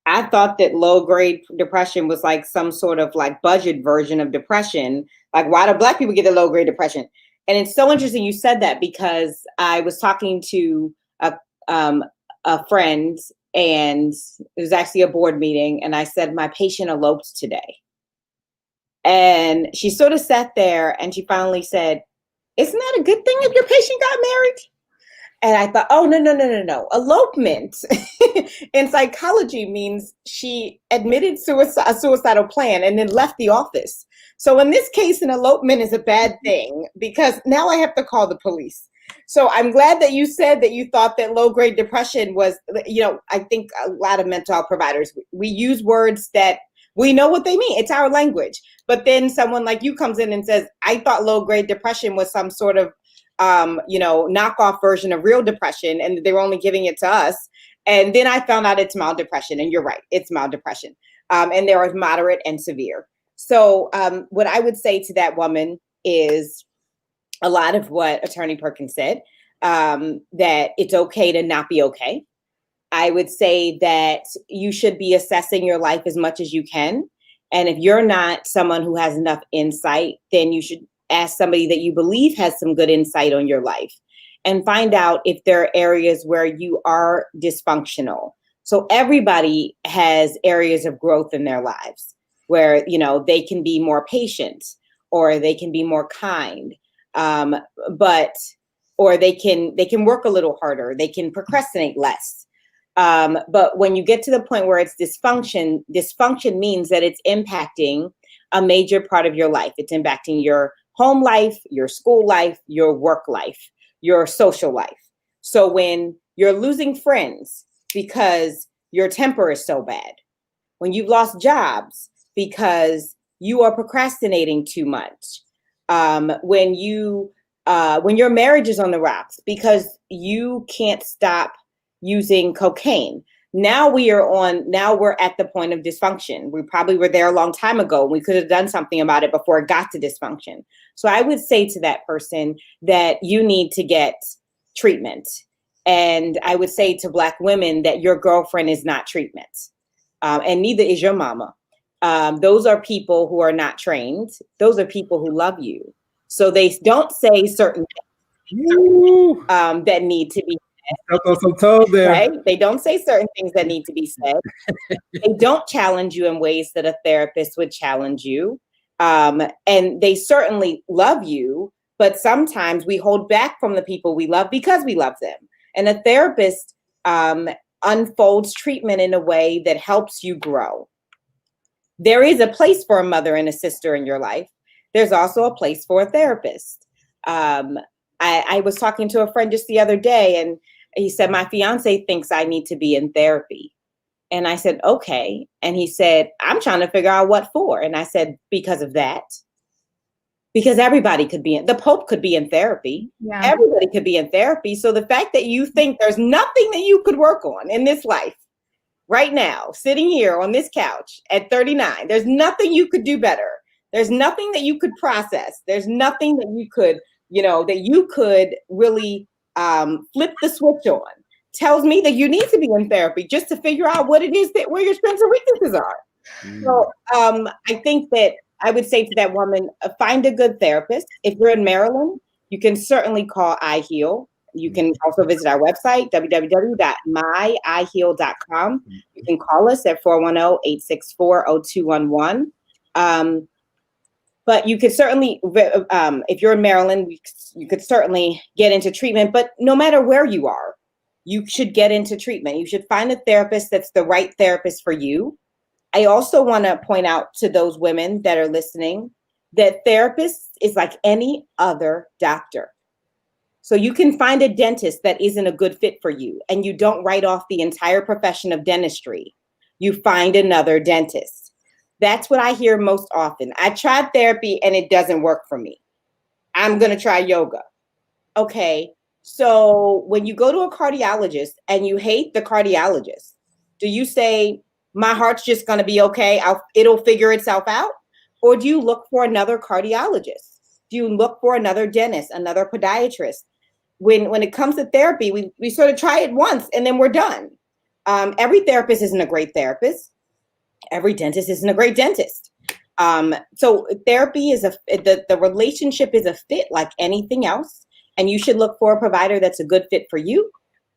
I thought that low grade depression was like some sort of like budget version of depression. Like, why do Black people get the low grade depression? And it's so interesting you said that, because I was talking to a friend, and it was actually a board meeting, and I said, my patient eloped today. And she sort of sat there and she finally said, isn't that a good thing if your patient got married? And I thought, oh, no. Elopement in psychology means she admitted a suicidal plan and then left the office. So in this case, an elopement is a bad thing, because now I have to call the police. So I'm glad that you said that you thought that low grade depression was, I think a lot of mental health providers, we use words that we know what they mean. It's our language. But then someone like you comes in and says, I thought low grade depression was some sort of knockoff version of real depression, and they were only giving it to us. And then I found out it's mild depression, and you're right, it's mild depression. And there are moderate and severe. So what I would say to that woman is a lot of what Attorney Perkins said, that it's okay to not be okay. I would say that you should be assessing your life as much as you can. And if you're not someone who has enough insight, then you should ask somebody that you believe has some good insight on your life, and find out if there are areas where you are dysfunctional. So everybody has areas of growth in their lives where, they can be more patient, or they can be more kind, or they can work a little harder. They can procrastinate less. But when you get to the point where it's dysfunction means that it's impacting a major part of your life. It's impacting your home life, your school life, your work life, your social life. So when you're losing friends because your temper is so bad, when you've lost jobs because you are procrastinating too much, when your marriage is on the rocks because you can't stop using cocaine. Now we're at the point of dysfunction. We probably were there a long time ago. We could have done something about it before it got to dysfunction. So I would say to that person that you need to get treatment. And I would say to Black women that your girlfriend is not treatment. And neither is your mama. Those are people who are not trained. Those are people who love you. So they don't say certain things that need to be there. Right? They don't say certain things that need to be said. They don't challenge you in ways that a therapist would challenge you. And they certainly love you, but sometimes we hold back from the people we love because we love them. And a therapist unfolds treatment in a way that helps you grow. There is a place for a mother and a sister in your life. there's also a place for a therapist. I was talking to a friend just the other day, and he said, my fiance thinks I need to be in therapy. And I said, okay. And he said, I'm trying to figure out what for. And I said, because of that. Because everybody could be the Pope could be in therapy. Yeah. Everybody could be in therapy. So the fact that you think there's nothing that you could work on in this life right now, sitting here on this couch at 39, there's nothing you could do better. There's nothing that you could process. There's nothing that you could, that you could really flip the switch on. Tells me that you need to be in therapy just to figure out what it is that where your strengths and weaknesses are. So I think that I would say to that woman, find a good therapist. If you're in Maryland, you can certainly call iHeal. You can also visit our website, www.myiheal.com. You can call us at 410-864-0211. But you could certainly, if you're in Maryland, you could certainly get into treatment. But no matter where you are, you should get into treatment. You should find a therapist that's the right therapist for you. I also want to point out to those women that are listening that therapist is like any other doctor. So you can find a dentist that isn't a good fit for you, and you don't write off the entire profession of dentistry. You find another dentist. That's what I hear most often. I tried therapy and it doesn't work for me. I'm going to try yoga. Okay. So when you go to a cardiologist and you hate the cardiologist, do you say, my heart's just going to be okay, it'll figure itself out? Or do you look for another cardiologist? Do you look for another dentist, another podiatrist? When it comes to therapy, we sort of try it once and then we're done. Every therapist isn't a great therapist. Every dentist isn't a great dentist. So therapy is the relationship is a fit like anything else. And you should look for a provider that's a good fit for you.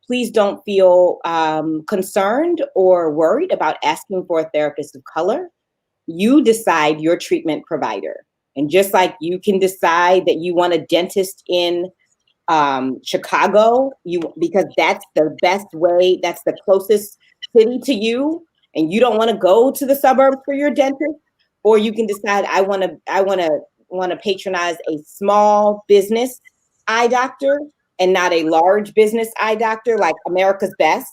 Please don't feel concerned or worried about asking for a therapist of color. You decide your treatment provider. And just like you can decide that you want a dentist in Chicago, because that's the best way, that's the closest city to you, and you don't want to go to the suburbs for your dentist, or you can decide I want to patronize a small business eye doctor and not a large business eye doctor like America's Best.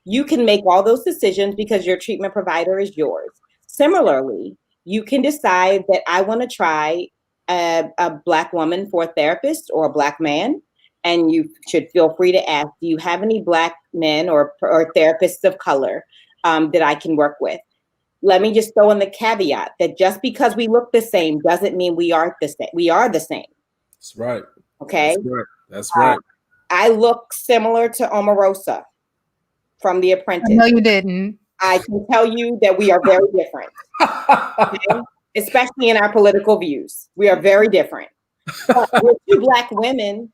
You can make all those decisions because your treatment provider is yours. Similarly, you can decide that I want to try a Black woman for a therapist or a Black man. And you should feel free to ask, do you have any Black men or therapists of color that I can work with? Let me just throw in the caveat that just because we look the same doesn't mean we aren't the same. We are the same. That's right. Okay. That's right. I look similar to Omarosa from The Apprentice. No, you didn't. I can tell you that we are very different, okay? Especially in our political views. We are very different. But we're two Black women.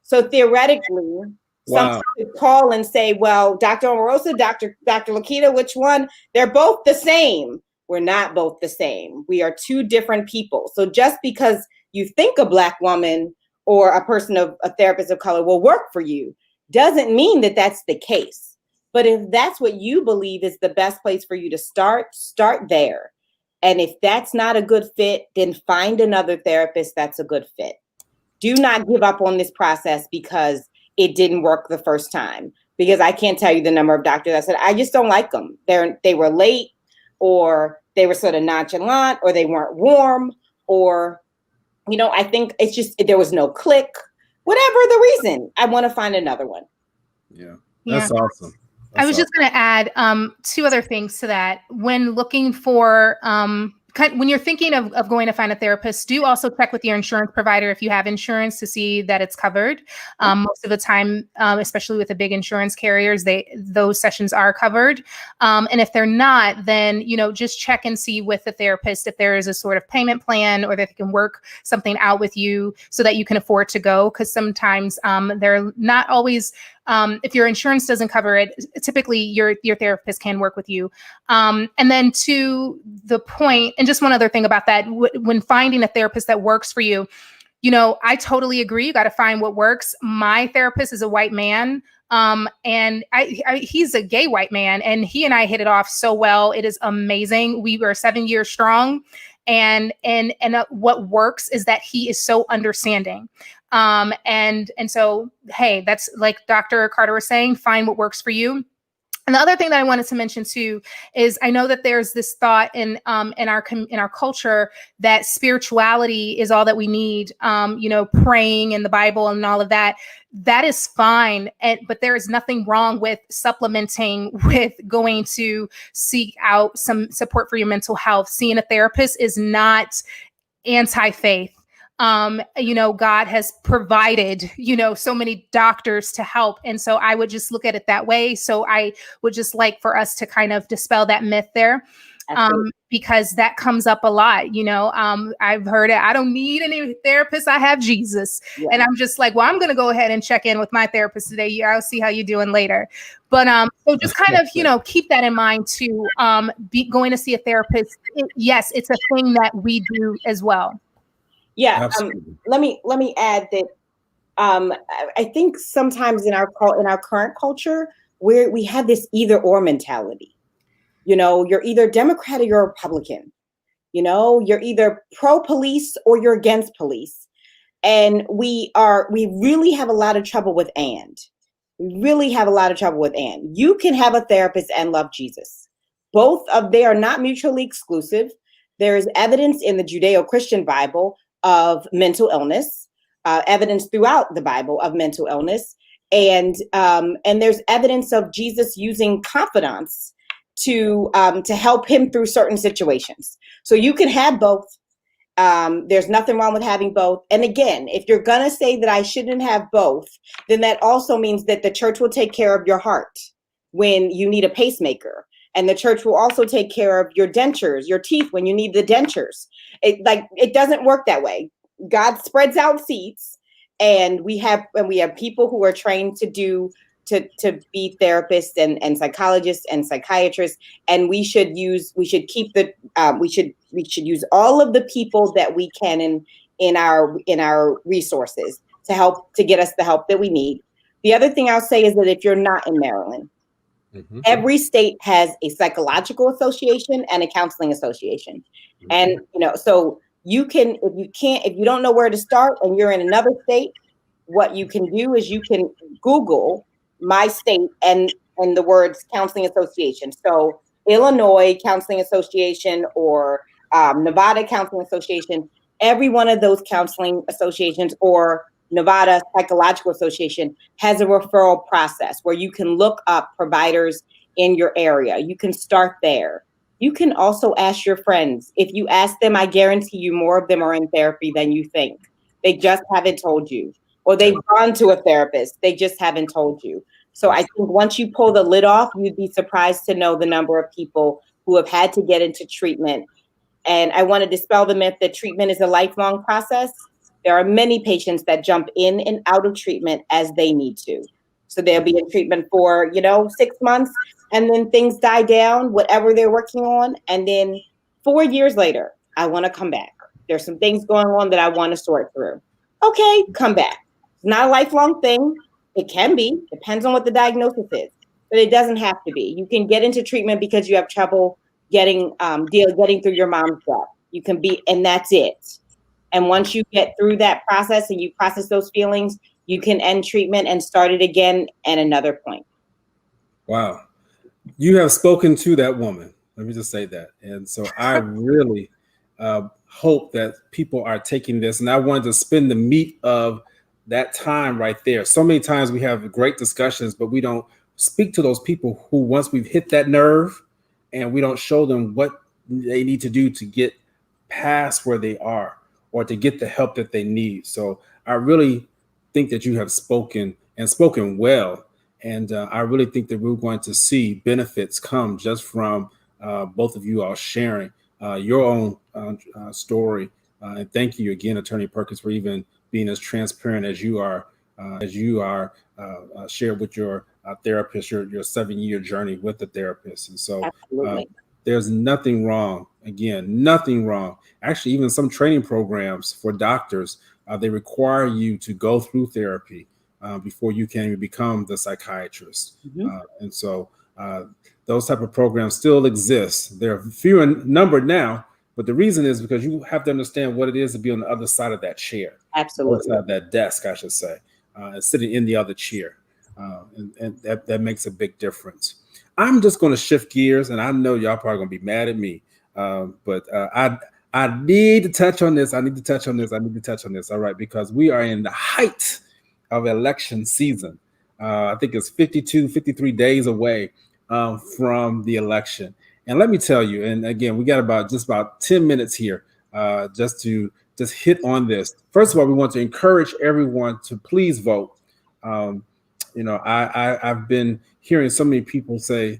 So theoretically, some could call and say, well, Dr. Omarosa, Dr. Lakita, which one? They're both the same. We're not both the same. We are two different people. So just because you think a Black woman or a therapist of color will work for you doesn't mean that that's the case. But if that's what you believe is the best place for you to start there. And if that's not a good fit, then find another therapist that's a good fit. Do not give up on this process because it didn't work the first time. Because I can't tell you the number of doctors that said, I just don't like them. They were late, or they were sort of nonchalant, or they weren't warm, or, I think it's just, there was no click. Whatever the reason, I want to find another one. Yeah, that's awesome. I was just going to add two other things to that. When looking for, when you're thinking of going to find a therapist, do also check with your insurance provider if you have insurance to see that it's covered. Most of the time, especially with the big insurance carriers, those sessions are covered. And if they're not, then, just check and see with the therapist if there is a sort of payment plan or that they can work something out with you so that you can afford to go. Because sometimes they're not always, if your insurance doesn't cover it, typically your therapist can work with you. And then to the point, and just one other thing about that, when finding a therapist that works for you, I totally agree. You got to find what works. My therapist is a white man. And he's a gay white man, and he and I hit it off so well. It is amazing. We were 7 years strong, And what works is that he is so understanding. And so, hey, that's like Dr. Carter was saying, find what works for you. And the other thing that I wanted to mention too is I know that there's this thought in our culture that spirituality is all that we need. Praying in the Bible and all of that. That is fine, but there is nothing wrong with supplementing with going to seek out some support for your mental health. Seeing a therapist is not anti-faith. God has provided, so many doctors to help. And so I would just look at it that way. So I would just like for us to kind of dispel that myth there. Because that comes up a lot, I've heard it. I don't need any therapist. I have Jesus. Yeah. And I'm just like, well, I'm going to go ahead and check in with my therapist today. I'll see how you're doing later. But so just kind of, keep that in mind too. Going to see a therapist. Yes, it's a thing that we do as well. Yeah. Let me add that I think sometimes in our current culture, we have this either or mentality. You're either Democrat or you're Republican. You're either pro-police or you're against police. And we really have a lot of trouble with and. We really have a lot of trouble with and. You can have a therapist and love Jesus. They are not mutually exclusive. There is evidence in the Judeo-Christian Bible of mental illness, evidence throughout the Bible of mental illness. And there's evidence of Jesus using confidants to help him through certain situations. So you can have both. There's nothing wrong with having both. And again, if you're going to say that I shouldn't have both, then that also means that the church will take care of your heart when you need a pacemaker. And the church will also take care of your dentures, your teeth when you need the dentures. It doesn't work that way. God spreads out seats, and we have people who are trained to be therapists and psychologists and psychiatrists, and we should use all of the people that we can in our resources to get us the help that we need. The other thing I'll say is that if you're not in Maryland, mm-hmm. Every state has a psychological association and a counseling association, mm-hmm. And so if you don't know where to start and you're in another state, what you can do is you can Google my state and the words counseling association. So Illinois Counseling Association or Nevada Counseling Association, every one of those counseling associations or Nevada Psychological Association has a referral process where you can look up providers in your area. You can start there. You can also ask your friends. If you ask them, I guarantee you more of them are in therapy than you think. They just haven't told you. Or they've gone to a therapist. They just haven't told you. So I think once you pull the lid off, you'd be surprised to know the number of people who have had to get into treatment. And I want to dispel the myth that treatment is a lifelong process. There are many patients that jump in and out of treatment as they need to. So they'll be in treatment for, 6 months, and then things die down, whatever they're working on. And then 4 years later, I want to come back. There's some things going on that I want to sort through. Okay, come back. It's not a lifelong thing. It can be, depends on what the diagnosis is, but it doesn't have to be. You can get into treatment because you have trouble getting through your mom's death. You can be, and that's it. And once you get through that process and you process those feelings, you can end treatment and start it again at another point. Wow. You have spoken to that woman. Let me just say that. And so I really hope that people are taking this. And I wanted to spend the meat of that time right there. So many times we have great discussions, but we don't speak to those people who, once we've hit that nerve, and we don't show them what they need to do to get past where they are or to get the help that they need. So I really think that you have spoken well. And I really think that we're going to see benefits come just from both of you all sharing your own story. And thank you again, Attorney Perkins, for even being as transparent as you are shared with your therapist, your 7-year journey with the therapist. And so there's nothing wrong. Again, nothing wrong. Actually, even some training programs for doctors, they require you to go through therapy before you can even become the psychiatrist. Mm-hmm. And so those type of programs still exist. They're few in number now, But the reason is because you have to understand what it is to be on the other side of that chair. Absolutely. Other side of that desk, I should say, and sitting in the other chair. And that makes a big difference. I'm just going to shift gears, and I know y'all probably going to be mad at me, but I need to touch on this. I need to touch on this. All right, because we are in the height of election season. I think it's 53 days away from the election. And let me tell you, and again, we got about 10 minutes here just to hit on this. First of all, we want to encourage everyone to please vote. I've been hearing so many people say,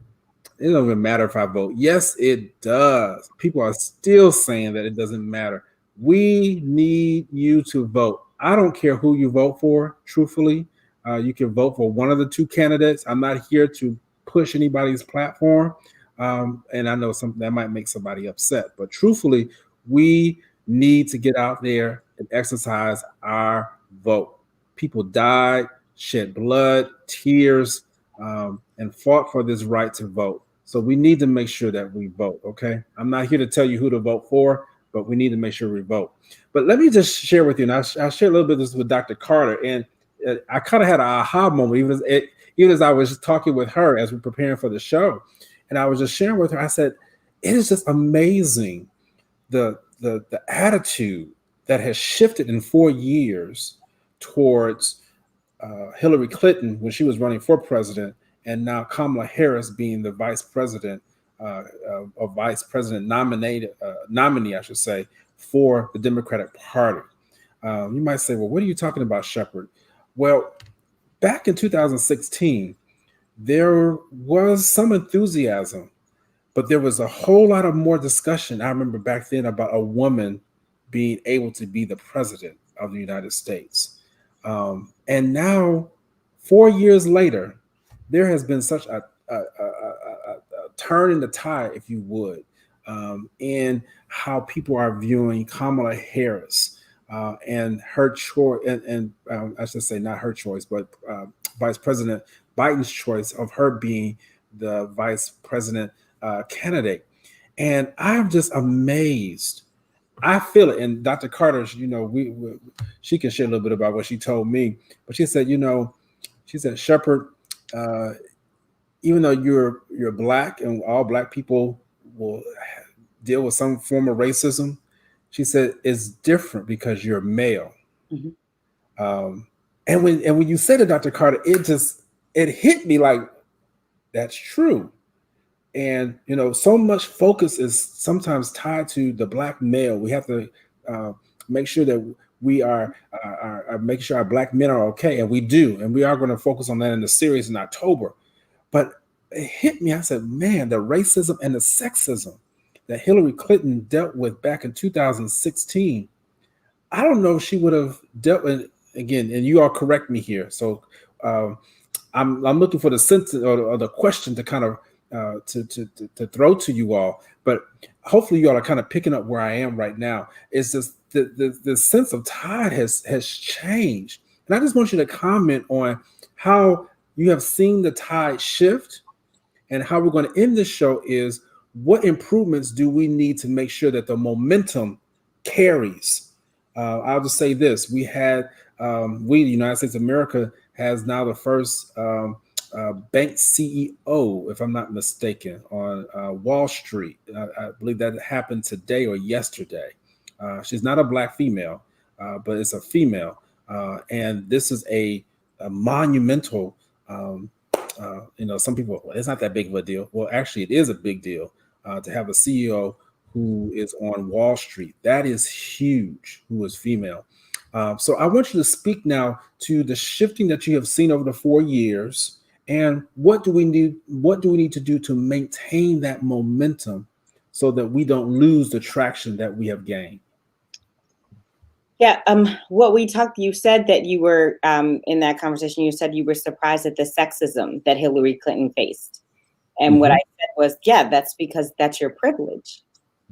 it doesn't even matter if I vote. Yes, it does. People are still saying that it doesn't matter. We need you to vote. I don't care who you vote for, truthfully. You can vote for one of the two candidates. I'm not here to push anybody's platform. And I know that might make somebody upset. But truthfully, we need to get out there and exercise our vote. People died, shed blood, tears, and fought for this right to vote. So we need to make sure that we vote, okay? I'm not here to tell you who to vote for, but we need to make sure we vote. But let me just share with you, and I'll share a little bit of this with Dr. Carter, and I kind of had an aha moment, even as I was talking with her as we're preparing for the show, and I was just sharing with her, I said, it is just amazing the attitude that has shifted in 4 years towards Hillary Clinton when she was running for president, and now Kamala Harris being the vice president nominee, I should say, for the Democratic Party. You might say, well, what are you talking about, Shepard? Well, back in 2016, there was some enthusiasm, but there was a whole lot of more discussion. I remember back then about a woman being able to be the president of the United States. And now, 4 years later, there has been such a turn in the tide, if you would, in how people are viewing Kamala Harris and her choice, and I should say not her choice, but Vice President Biden's choice of her being the vice president candidate. And I'm just amazed. I feel it. And Dr. Carter, she can share a little bit about what she told me, but she said, Shepard, even though you're Black and all Black people will deal with some form of racism, she said it's different because you're male. Mm-hmm. And when you said it, Dr. Carter, it hit me like that's true. And so much focus is sometimes tied to the Black male. We have to make sure that we are making sure our Black men are okay, and we do, and we are going to focus on that in the series in October. But it hit me. I said, man, the racism and the sexism that Hillary Clinton dealt with back in 2016, I don't know if she would have dealt with again. And you all correct me here. So I'm looking for the sentence or the question to kind of to throw to you all. But hopefully you all are kind of picking up where I am right now. It's just the sense of tide has changed. And I just want you to comment on how you have seen the tide shift, and how we're going to end this show is what improvements do we need to make sure that the momentum carries. I'll just say this. We had, the United States of America has now the first bank CEO, if I'm not mistaken, on Wall Street. I believe that happened today or yesterday. She's not a Black female, but it's a female. And this is a monumental, some people, well, it's not that big of a deal. Well, actually, it is a big deal to have a CEO who is on Wall Street. That is huge, who is female. So I want you to speak now to the shifting that you have seen over the 4 years, and what do we need to do to maintain that momentum so that we don't lose the traction that we have gained? Yeah, what we talked, you said that you were in that conversation, you said you were surprised at the sexism that Hillary Clinton faced. And mm-hmm. What I said was, yeah, that's because that's your privilege.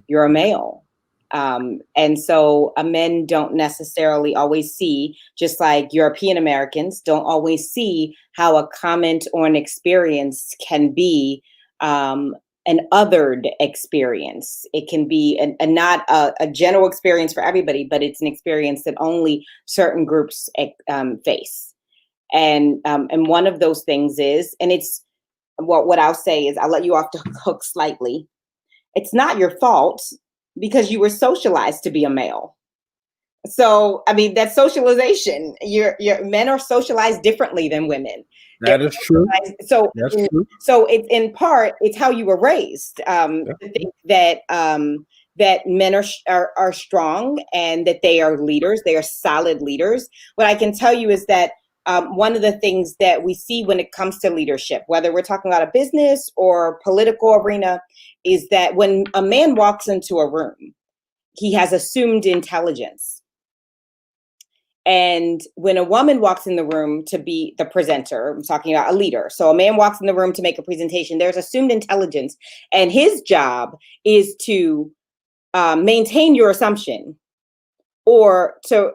You're a male. And so men don't necessarily always see, just like European Americans don't always see how a comment or an experience can be an othered experience. It can be not a general experience for everybody, but it's an experience that only certain groups face. And one of those things is, and it's what I'll say is, I'll let you off the hook slightly. It's not your fault because you were socialized to be a male. So, I mean, that's socialization. Your men are socialized differently than women. That is true. So, that's true. So it's in part, it's how you were raised. To think that that men are strong and that they are leaders. They are solid leaders. What I can tell you is that one of the things that we see when it comes to leadership, whether we're talking about a business or political arena, is that when a man walks into a room, he has assumed intelligence. And when a woman walks in the room to be the presenter, I'm talking about a leader. So a man walks in the room to make a presentation, there's assumed intelligence. And his job is to maintain your assumption or to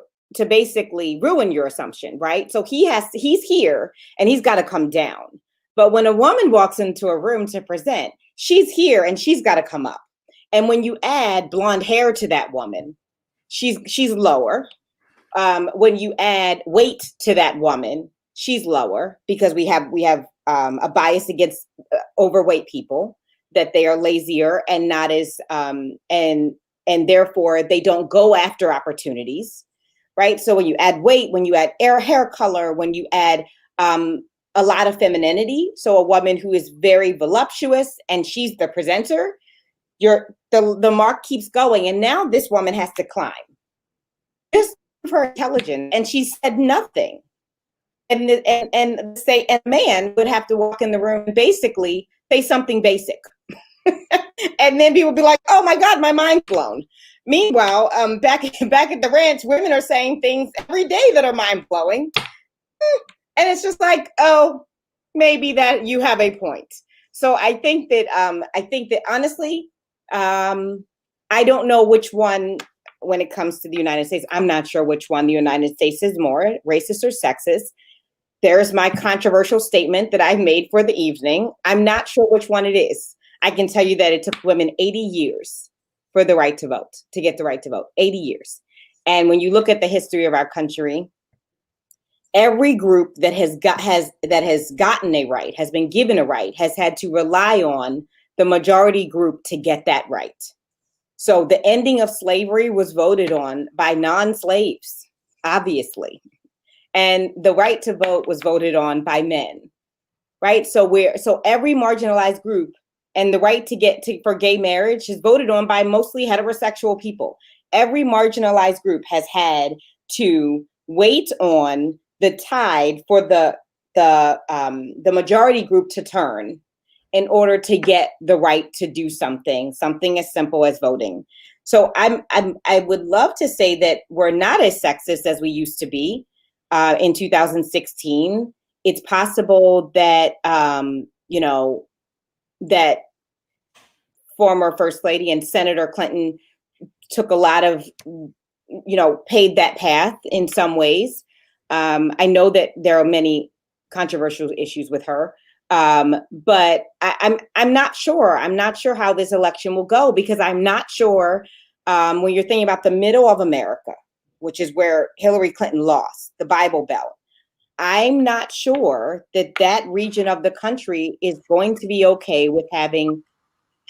basically ruin your assumption, right? So he's here and he's got to come down. But when a woman walks into a room to present, she's here and she's got to come up. And when you add blonde hair to that woman, she's lower. When you add weight to that woman, she's lower because we have a bias against overweight people, that they are lazier and not as and therefore they don't go after opportunities, right? So when you add weight, when you add hair color, when you add a lot of femininity, so a woman who is very voluptuous and she's the presenter, the mark keeps going, and now this woman has to climb. Just her intelligence, and she said nothing, and a man would have to walk in the room and basically say something basic, and then people would be like, "Oh my God, my mind's blown." Meanwhile, back at the ranch, women are saying things every day that are mind blowing, and it's just like, oh, maybe that you have a point. So I think that honestly, I don't know which one. When it comes to the United States, I'm not sure which one the United States is more racist or sexist. There's my controversial statement that I've made for the evening. I'm not sure which one it is. I can tell you that it took women 80 years for the right to vote, to get the right to vote, 80 years. And when you look at the history of our country, every group that has gotten a right, has been given a right, has had to rely on the majority group to get that right. So the ending of slavery was voted on by non-slaves, obviously. And the right to vote was voted on by men, right? So every marginalized group, and the right for gay marriage is voted on by mostly heterosexual people. Every marginalized group has had to wait on the tide for the majority group to turn in order to get the right to do something as simple as voting. So I would love to say that we're not as sexist as we used to be in 2016. It's possible that that former First Lady and Senator Clinton took a lot of, paved that path in some ways. I know that there are many controversial issues with her. But I'm not sure. I'm not sure how this election will go, because I'm not sure when you're thinking about the middle of America, which is where Hillary Clinton lost, the Bible Belt. I'm not sure that region of the country is going to be okay with having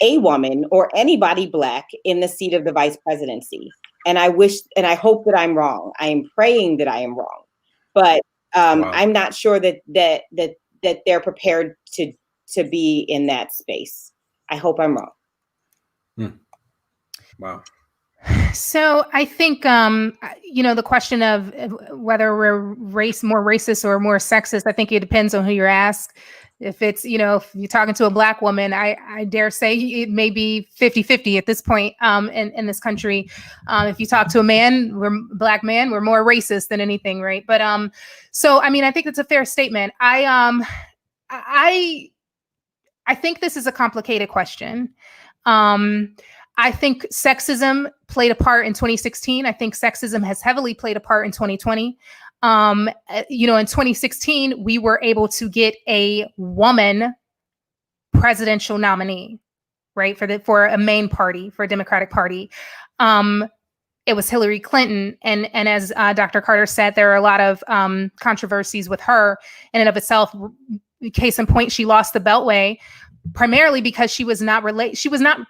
a woman or anybody Black in the seat of the vice presidency. And I wish and I hope that I'm wrong. I am praying that I am wrong, but wow. I'm not sure that they're prepared to be in that space. I hope I'm wrong. Wow. So I think, the question of whether we're more racist or more sexist, I think it depends on who you're asked. If it's, if you're talking to a Black woman, I dare say it may be 50-50 at this point in this country. If you talk to a man, Black man, we're more racist than anything, right? But so, I mean, I think it's a fair statement. I think this is a complicated question. I think sexism played a part in 2016. I think sexism has heavily played a part in 2020. In 2016, we were able to get a woman presidential nominee. right? For a main party, for a Democratic Party. It was Hillary Clinton. And as Dr. Carter said, there are a lot of controversies with her in and of itself. Case in point, she lost the Beltway primarily because she was not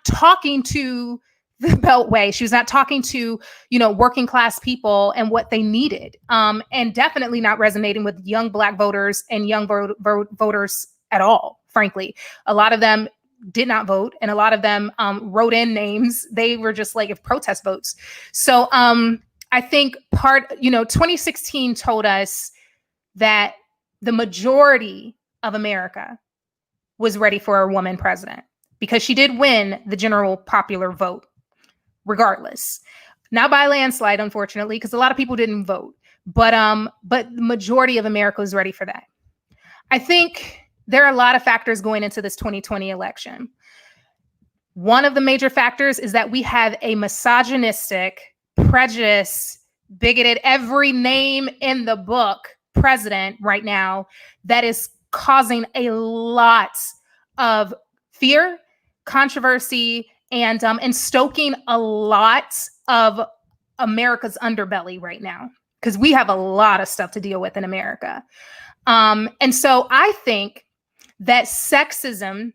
talking to the Beltway. She was not talking to, working class people and what they needed. And definitely not resonating with young Black voters and young voters at all, frankly. A lot of them did not vote, and a lot of them wrote in names. They were just like protest votes. So I think 2016 told us that the majority of America was ready for a woman president, because she did win the general popular vote regardless. Not by a landslide, unfortunately, because a lot of people didn't vote, but the majority of America was ready for that. I think there are a lot of factors going into this 2020 election. One of the major factors is that we have a misogynistic, prejudiced, bigoted, every name in the book president right now that is causing a lot of fear, controversy, and stoking a lot of America's underbelly right now, because we have a lot of stuff to deal with in America. And so I think that sexism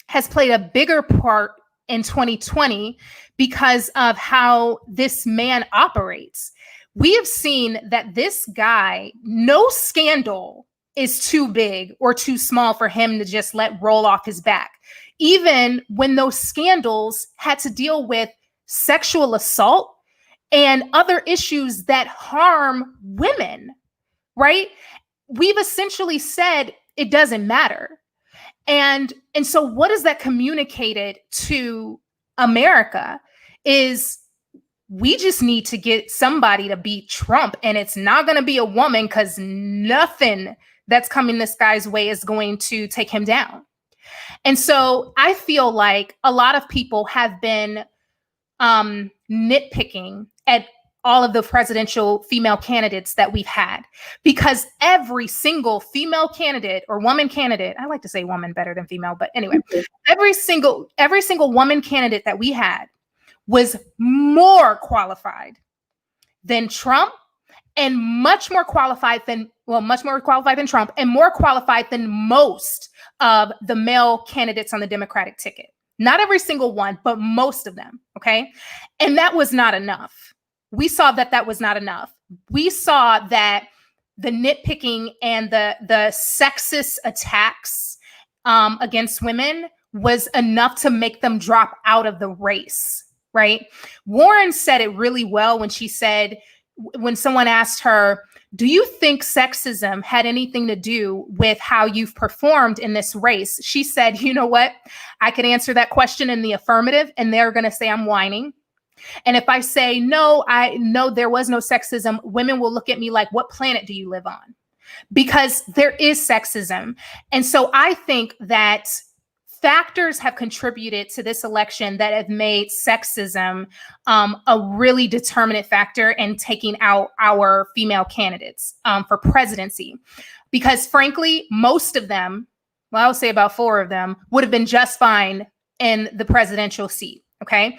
has played a bigger part in 2020 because of how this man operates. We have seen that this guy, no scandal is too big or too small for him to just let roll off his back. Even when those scandals had to deal with sexual assault and other issues that harm women, right? We've essentially said it doesn't matter. And so what is that communicated to America is we just need to get somebody to beat Trump, and it's not going to be a woman, because nothing that's coming this guy's way is going to take him down. And so I feel like a lot of people have been nitpicking at all of the presidential female candidates that we've had, because every single female candidate or woman candidate, I like to say woman better than female, but anyway, every single woman candidate that we had was more qualified than Trump, and much more qualified than Trump, and more qualified than most of the male candidates on the Democratic ticket. Not every single one, but most of them. Okay. And that was not enough. We saw that was not enough. We saw that the nitpicking and the sexist attacks against women was enough to make them drop out of the race, right? Warren said it really well when she said, when someone asked her, do you think sexism had anything to do with how you've performed in this race? She said, you know what? I could answer that question in the affirmative, and they're going to say I'm whining. And if I say, no, there was no sexism, women will look at me like, what planet do you live on? Because there is sexism. And so I think that factors have contributed to this election that have made sexism a really determinant factor in taking out our female candidates for presidency. Because frankly, most of them, well, I would say about 4 of them, would have been just fine in the presidential seat. Okay.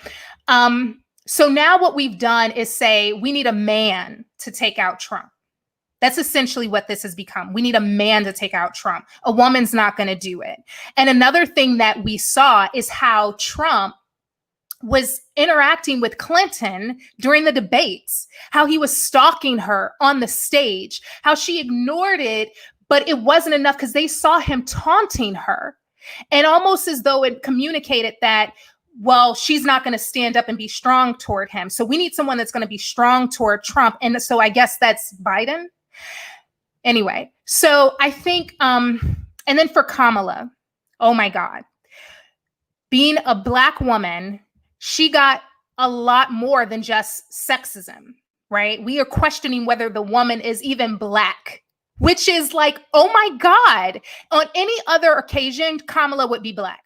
So now what we've done is say we need a man to take out Trump. That's essentially what this has become. We need a man to take out Trump. A woman's not going to do it. And another thing that we saw is how Trump was interacting with Clinton during the debates, how he was stalking her on the stage, how she ignored it, but it wasn't enough because they saw him taunting her. And almost as though it communicated that, well, she's not going to stand up and be strong toward him. So we need someone that's going to be strong toward Trump. And so I guess that's Biden. Anyway, so I think, and then for Kamala, oh my God, being a Black woman, she got a lot more than just sexism, right? We are questioning whether the woman is even Black, which is like, oh my God, on any other occasion, Kamala would be Black.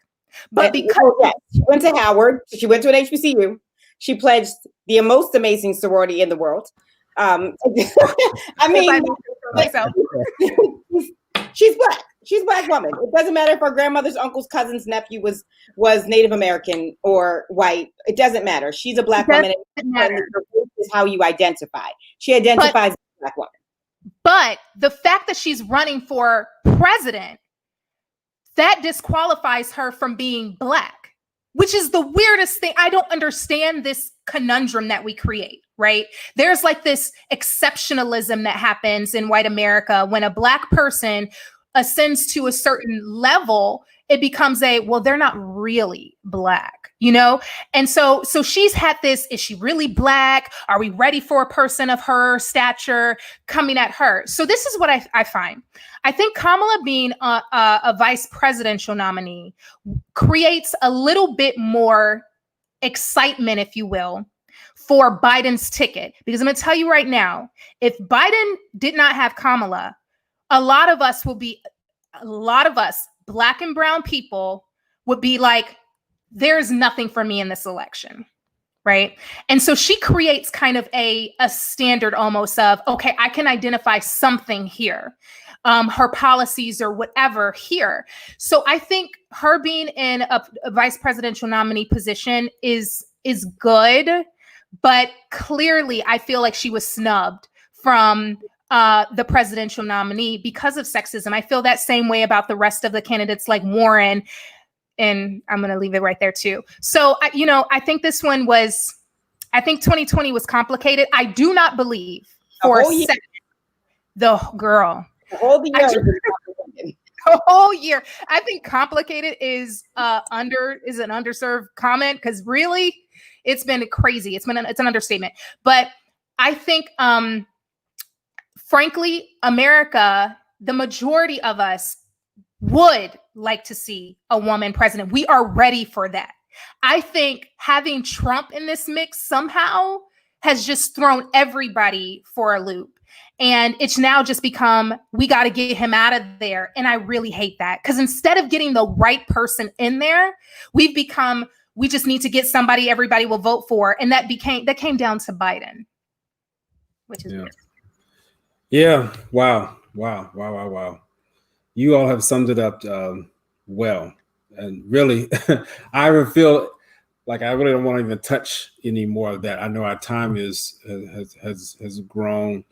But because she went to Howard, she went to an HBCU, she pledged the most amazing sorority in the world. I mean, she's Black. She's a Black woman. It doesn't matter if her grandmother's uncle's cousin's nephew was Native American or white. It doesn't matter. She's a Black woman. And is how you identify. She identifies as a Black woman. But the fact that she's running for president, that disqualifies her from being Black, which is the weirdest thing. I don't understand this conundrum that we create, right? There's like this exceptionalism that happens in white America when a Black person ascends to a certain level. It becomes well, they're not really Black, you know? And so she's had this, is she really Black? Are we ready for a person of her stature coming at her? So this is what I find. I think Kamala being a vice presidential nominee creates a little bit more excitement, if you will, for Biden's ticket. Because I'm going to tell you right now, if Biden did not have Kamala, a lot of us, Black and brown people, would be like, there's nothing for me in this election, right? And so she creates kind of a standard almost of, okay, I can identify something here, her policies or whatever here. So I think her being in a vice presidential nominee position is good, but clearly I feel like she was snubbed from the presidential nominee because of sexism. I feel that same way about the rest of the candidates like Warren, and I'm going to leave it right there too. So, I think this one was, I think 2020 was complicated. I do not believe for a second, the whole year. I think complicated is an underserved comment, because really it's been crazy. It's an understatement. But I think, frankly, America, the majority of us would like to see a woman president. We are ready for that. I think having Trump in this mix somehow has just thrown everybody for a loop. And it's now just become, we got to get him out of there. And I really hate that, because instead of getting the right person in there, we just need to get somebody everybody will vote for. And that came down to Biden, which is weird. Yeah. Wow. You all have summed it up well. And really, I feel like I really don't want to even touch any more of that. I know our time has grown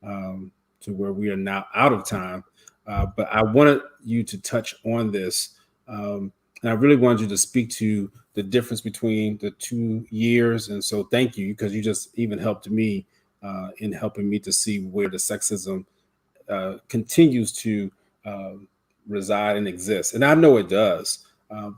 to where we are now out of time. But I wanted you to touch on this. And I really wanted you to speak to the difference between the 2 years. And so thank you, because you just even helped me in helping me to see where the sexism continues to reside and exist. And I know it does.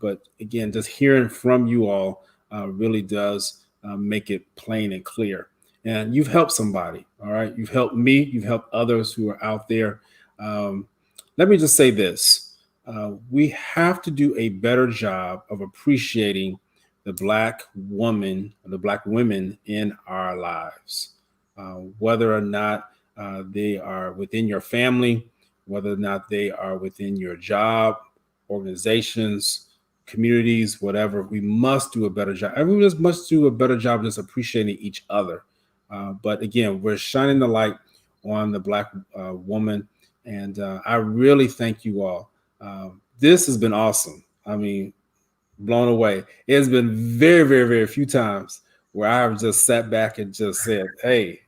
But again, just hearing from you all really does make it plain and clear. And you've helped somebody. All right. You've helped me. You've helped others who are out there. Let me just say this. We have to do a better job of appreciating the Black woman, the Black women in our lives, whether or not they are within your family, whether or not they are within your job, organizations, communities, whatever. We must do a better job. Everyone must do a better job just appreciating each other. But again, we're shining the light on the Black woman. And I really thank you all. This has been awesome. I mean, blown away. It's been very, very, very few times where I've just sat back and just said, hey,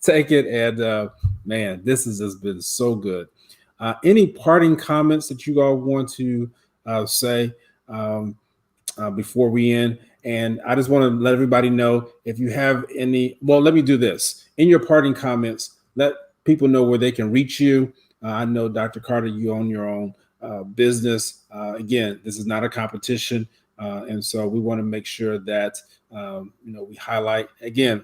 take it. And man, this has just been so good. Any parting comments that you all want to say before we end? And I just want to let everybody know, if you have any, well, let me do this. In your parting comments, let people know where they can reach you. I know, Dr. Carter, you own your own business. Again, this is not a competition. And so we want to make sure that, we highlight, again,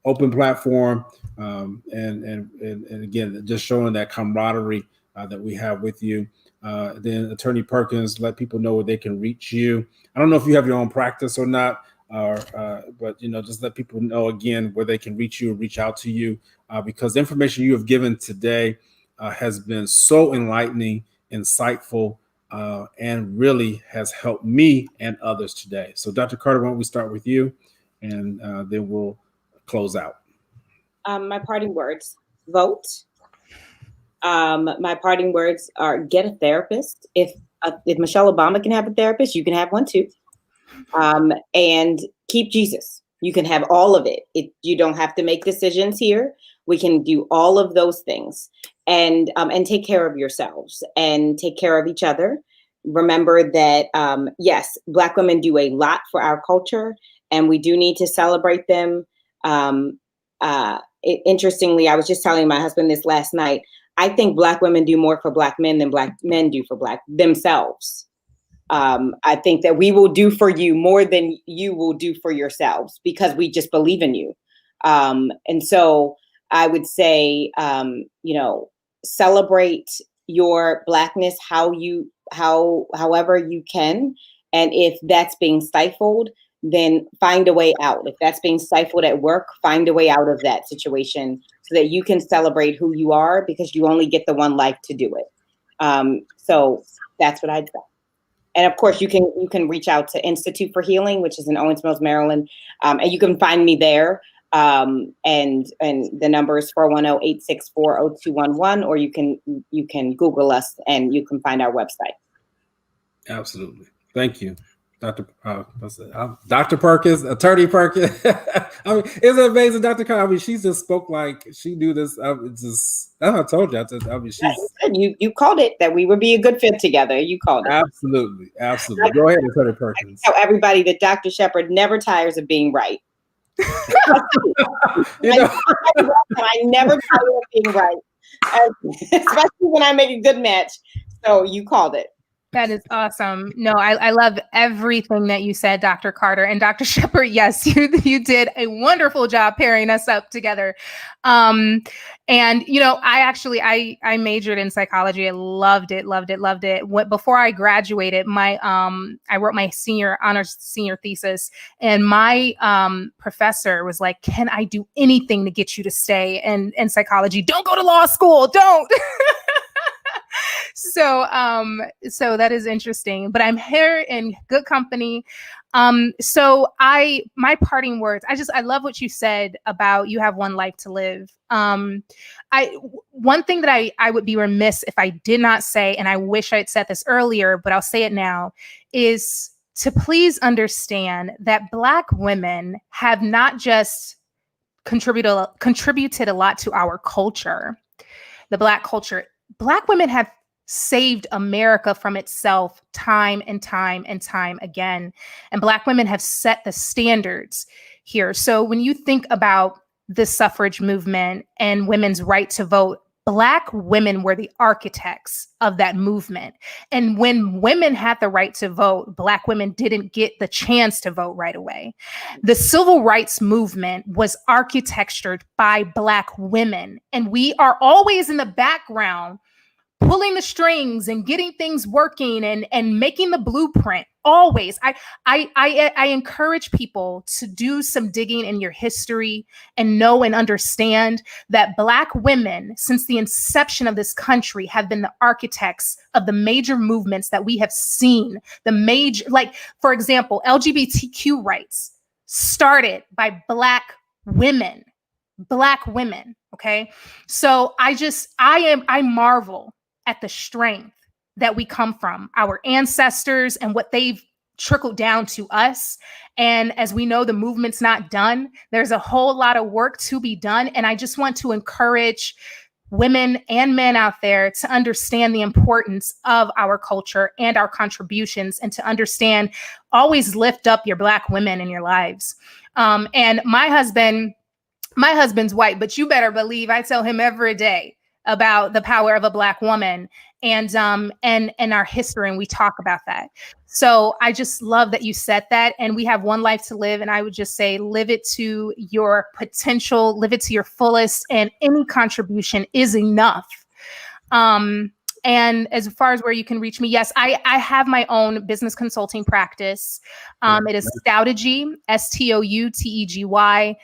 open platform, and again, just showing that camaraderie that we have with you. Then Attorney Perkins, let people know where they can reach you. I don't know if you have your own practice or not, but just let people know again where they can reach you and reach out to you, because the information you have given today has been so enlightening, insightful, and really has helped me and others today. So Dr. Carter, why don't we start with you, and then we'll close out. My parting words: vote. My parting words are: get a therapist. If Michelle Obama can have a therapist, you can have one too. And keep Jesus. You can have all of it. You don't have to make decisions here. We can do all of those things, and take care of yourselves and take care of each other. Remember that, yes, Black women do a lot for our culture, and we do need to celebrate them. Interestingly, I was just telling my husband this last night. I think Black women do more for Black men than Black men do for Black themselves. I think that we will do for you more than you will do for yourselves because we just believe in you. And so I would say, celebrate your Blackness however you can. And if that's being stifled, then find a way out. If that's being stifled at work, find a way out of that situation so that you can celebrate who you are, because you only get the one life to do it. So that's what I'd say. And of course, you can reach out to Institute for Healing, which is in Owings Mills, Maryland, and you can find me there. And the number is 410-864-0211, or you can Google us and you can find our website. Absolutely, thank you, Dr. Perkins, Attorney Perkins. I mean, isn't it amazing, Dr. Carter? I mean, she just spoke like she knew this. I told you. You called it that we would be a good fit together. You called it. Absolutely. Go ahead, Attorney Perkins. I tell everybody that Dr. Shepherd never tires of being right. I never tire of being right, especially when I make a good match. So you called it. That is awesome. No, I love everything that you said, Dr. Carter. And Dr. Shepherd, yes, you did a wonderful job pairing us up together. And, I majored in psychology. I loved it. Before I graduated, I wrote my honors senior thesis, and my professor was like, can I do anything to get you to stay in psychology? Don't go to law school. Don't. So that is interesting, but I'm here in good company. So my parting words, I love what you said about you have one life to live. One thing that I would be remiss if I did not say, and I wish I'd said this earlier, but I'll say it now, is to please understand that Black women have not just contributed a lot to our culture, the Black culture. Black women have saved America from itself time and time and time again. And Black women have set the standards here. So when you think about the suffrage movement and women's right to vote, Black women were the architects of that movement. And when women had the right to vote, Black women didn't get the chance to vote right away. The civil rights movement was architectured by Black women. And we are always in the background pulling the strings and getting things working and making the blueprint. Always. I encourage people to do some digging in your history and know and understand that Black women, since the inception of this country, have been the architects of the major movements that we have seen. For example, LGBTQ rights started by Black women. Okay. So I marvel at the strength that we come from, our ancestors and what they've trickled down to us. And as we know, the movement's not done. There's a whole lot of work to be done. And I just want to encourage women and men out there to understand the importance of our culture and our contributions, and to understand, always lift up your Black women in your lives. And my husband's white, but you better believe I tell him every day about the power of a Black woman and our history, and we talk about that. So I just love that you said that, and we have one life to live, and I would just say live it to your potential, live it to your fullest, and any contribution is enough. And as far as where you can reach me, yes, I have my own business consulting practice. It is Stoutegy, STOUTEGY.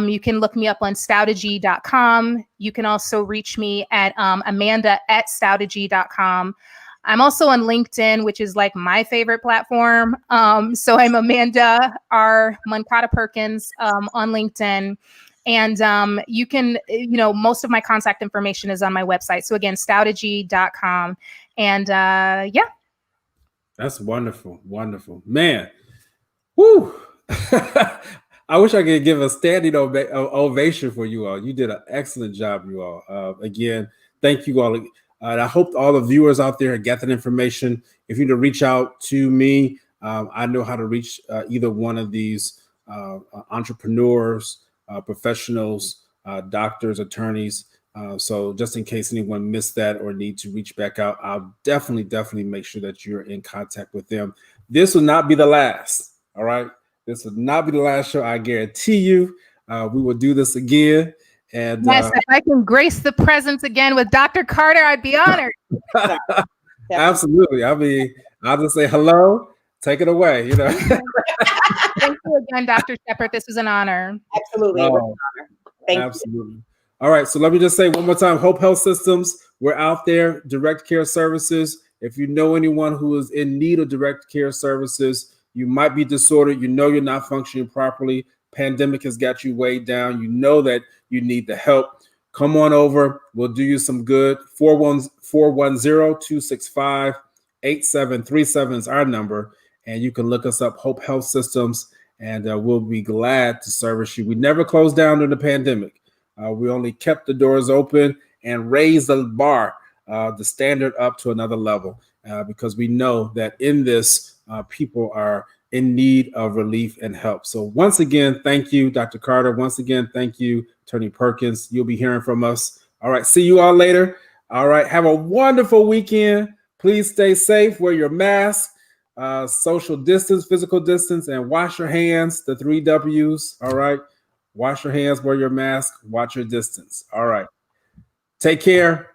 You can look me up on stoutegy.com. You can also reach me at Amanda@stoutegy.com. I'm also on LinkedIn, which is like my favorite platform. So I'm Amanda R. Moncada Perkins on LinkedIn. And you can, most of my contact information is on my website. So again, stoutegy.com. And yeah. That's wonderful. Wonderful, man. Woo. I wish I could give a standing ovation for you all. You did an excellent job, you all. Again, thank you all. And I hope all the viewers out there get that information. If you need to reach out to me, I know how to reach either one of these entrepreneurs, professionals, doctors, attorneys. So just in case anyone missed that or need to reach back out, I'll definitely make sure that you're in contact with them. This will not be the last. All right. This will not be the last show. I guarantee you. We will do this again. And yes, if I can grace the presence again with Dr. Carter, I'd be honored. Absolutely. I mean, I'll just say hello. Take it away. Thank you again, Dr. Shepherd. This was an honor. Absolutely. It was an honor. Thank you. All right. So let me just say one more time, Hope Health Systems, we're out there, direct care services. If you know anyone who is in need of direct care services, you might be disordered, you're not functioning properly, pandemic has got you weighed down, you know that you need the help, come on over. We'll do you some good. 410-265-8737 is our number. And you can look us up, Hope Health Systems, and we'll be glad to service you. We never closed down during the pandemic. We only kept the doors open and raised the bar, the standard up to another level, because we know that in this, people are in need of relief and help. So once again, thank you, Dr. Carter. Once again, thank you, Attorney Perkins. You'll be hearing from us. All right. See you all later. All right. Have a wonderful weekend. Please stay safe. Wear your mask, social distance, physical distance, and wash your hands. The 3 W's. All right. Wash your hands, wear your mask, watch your distance. All right. Take care.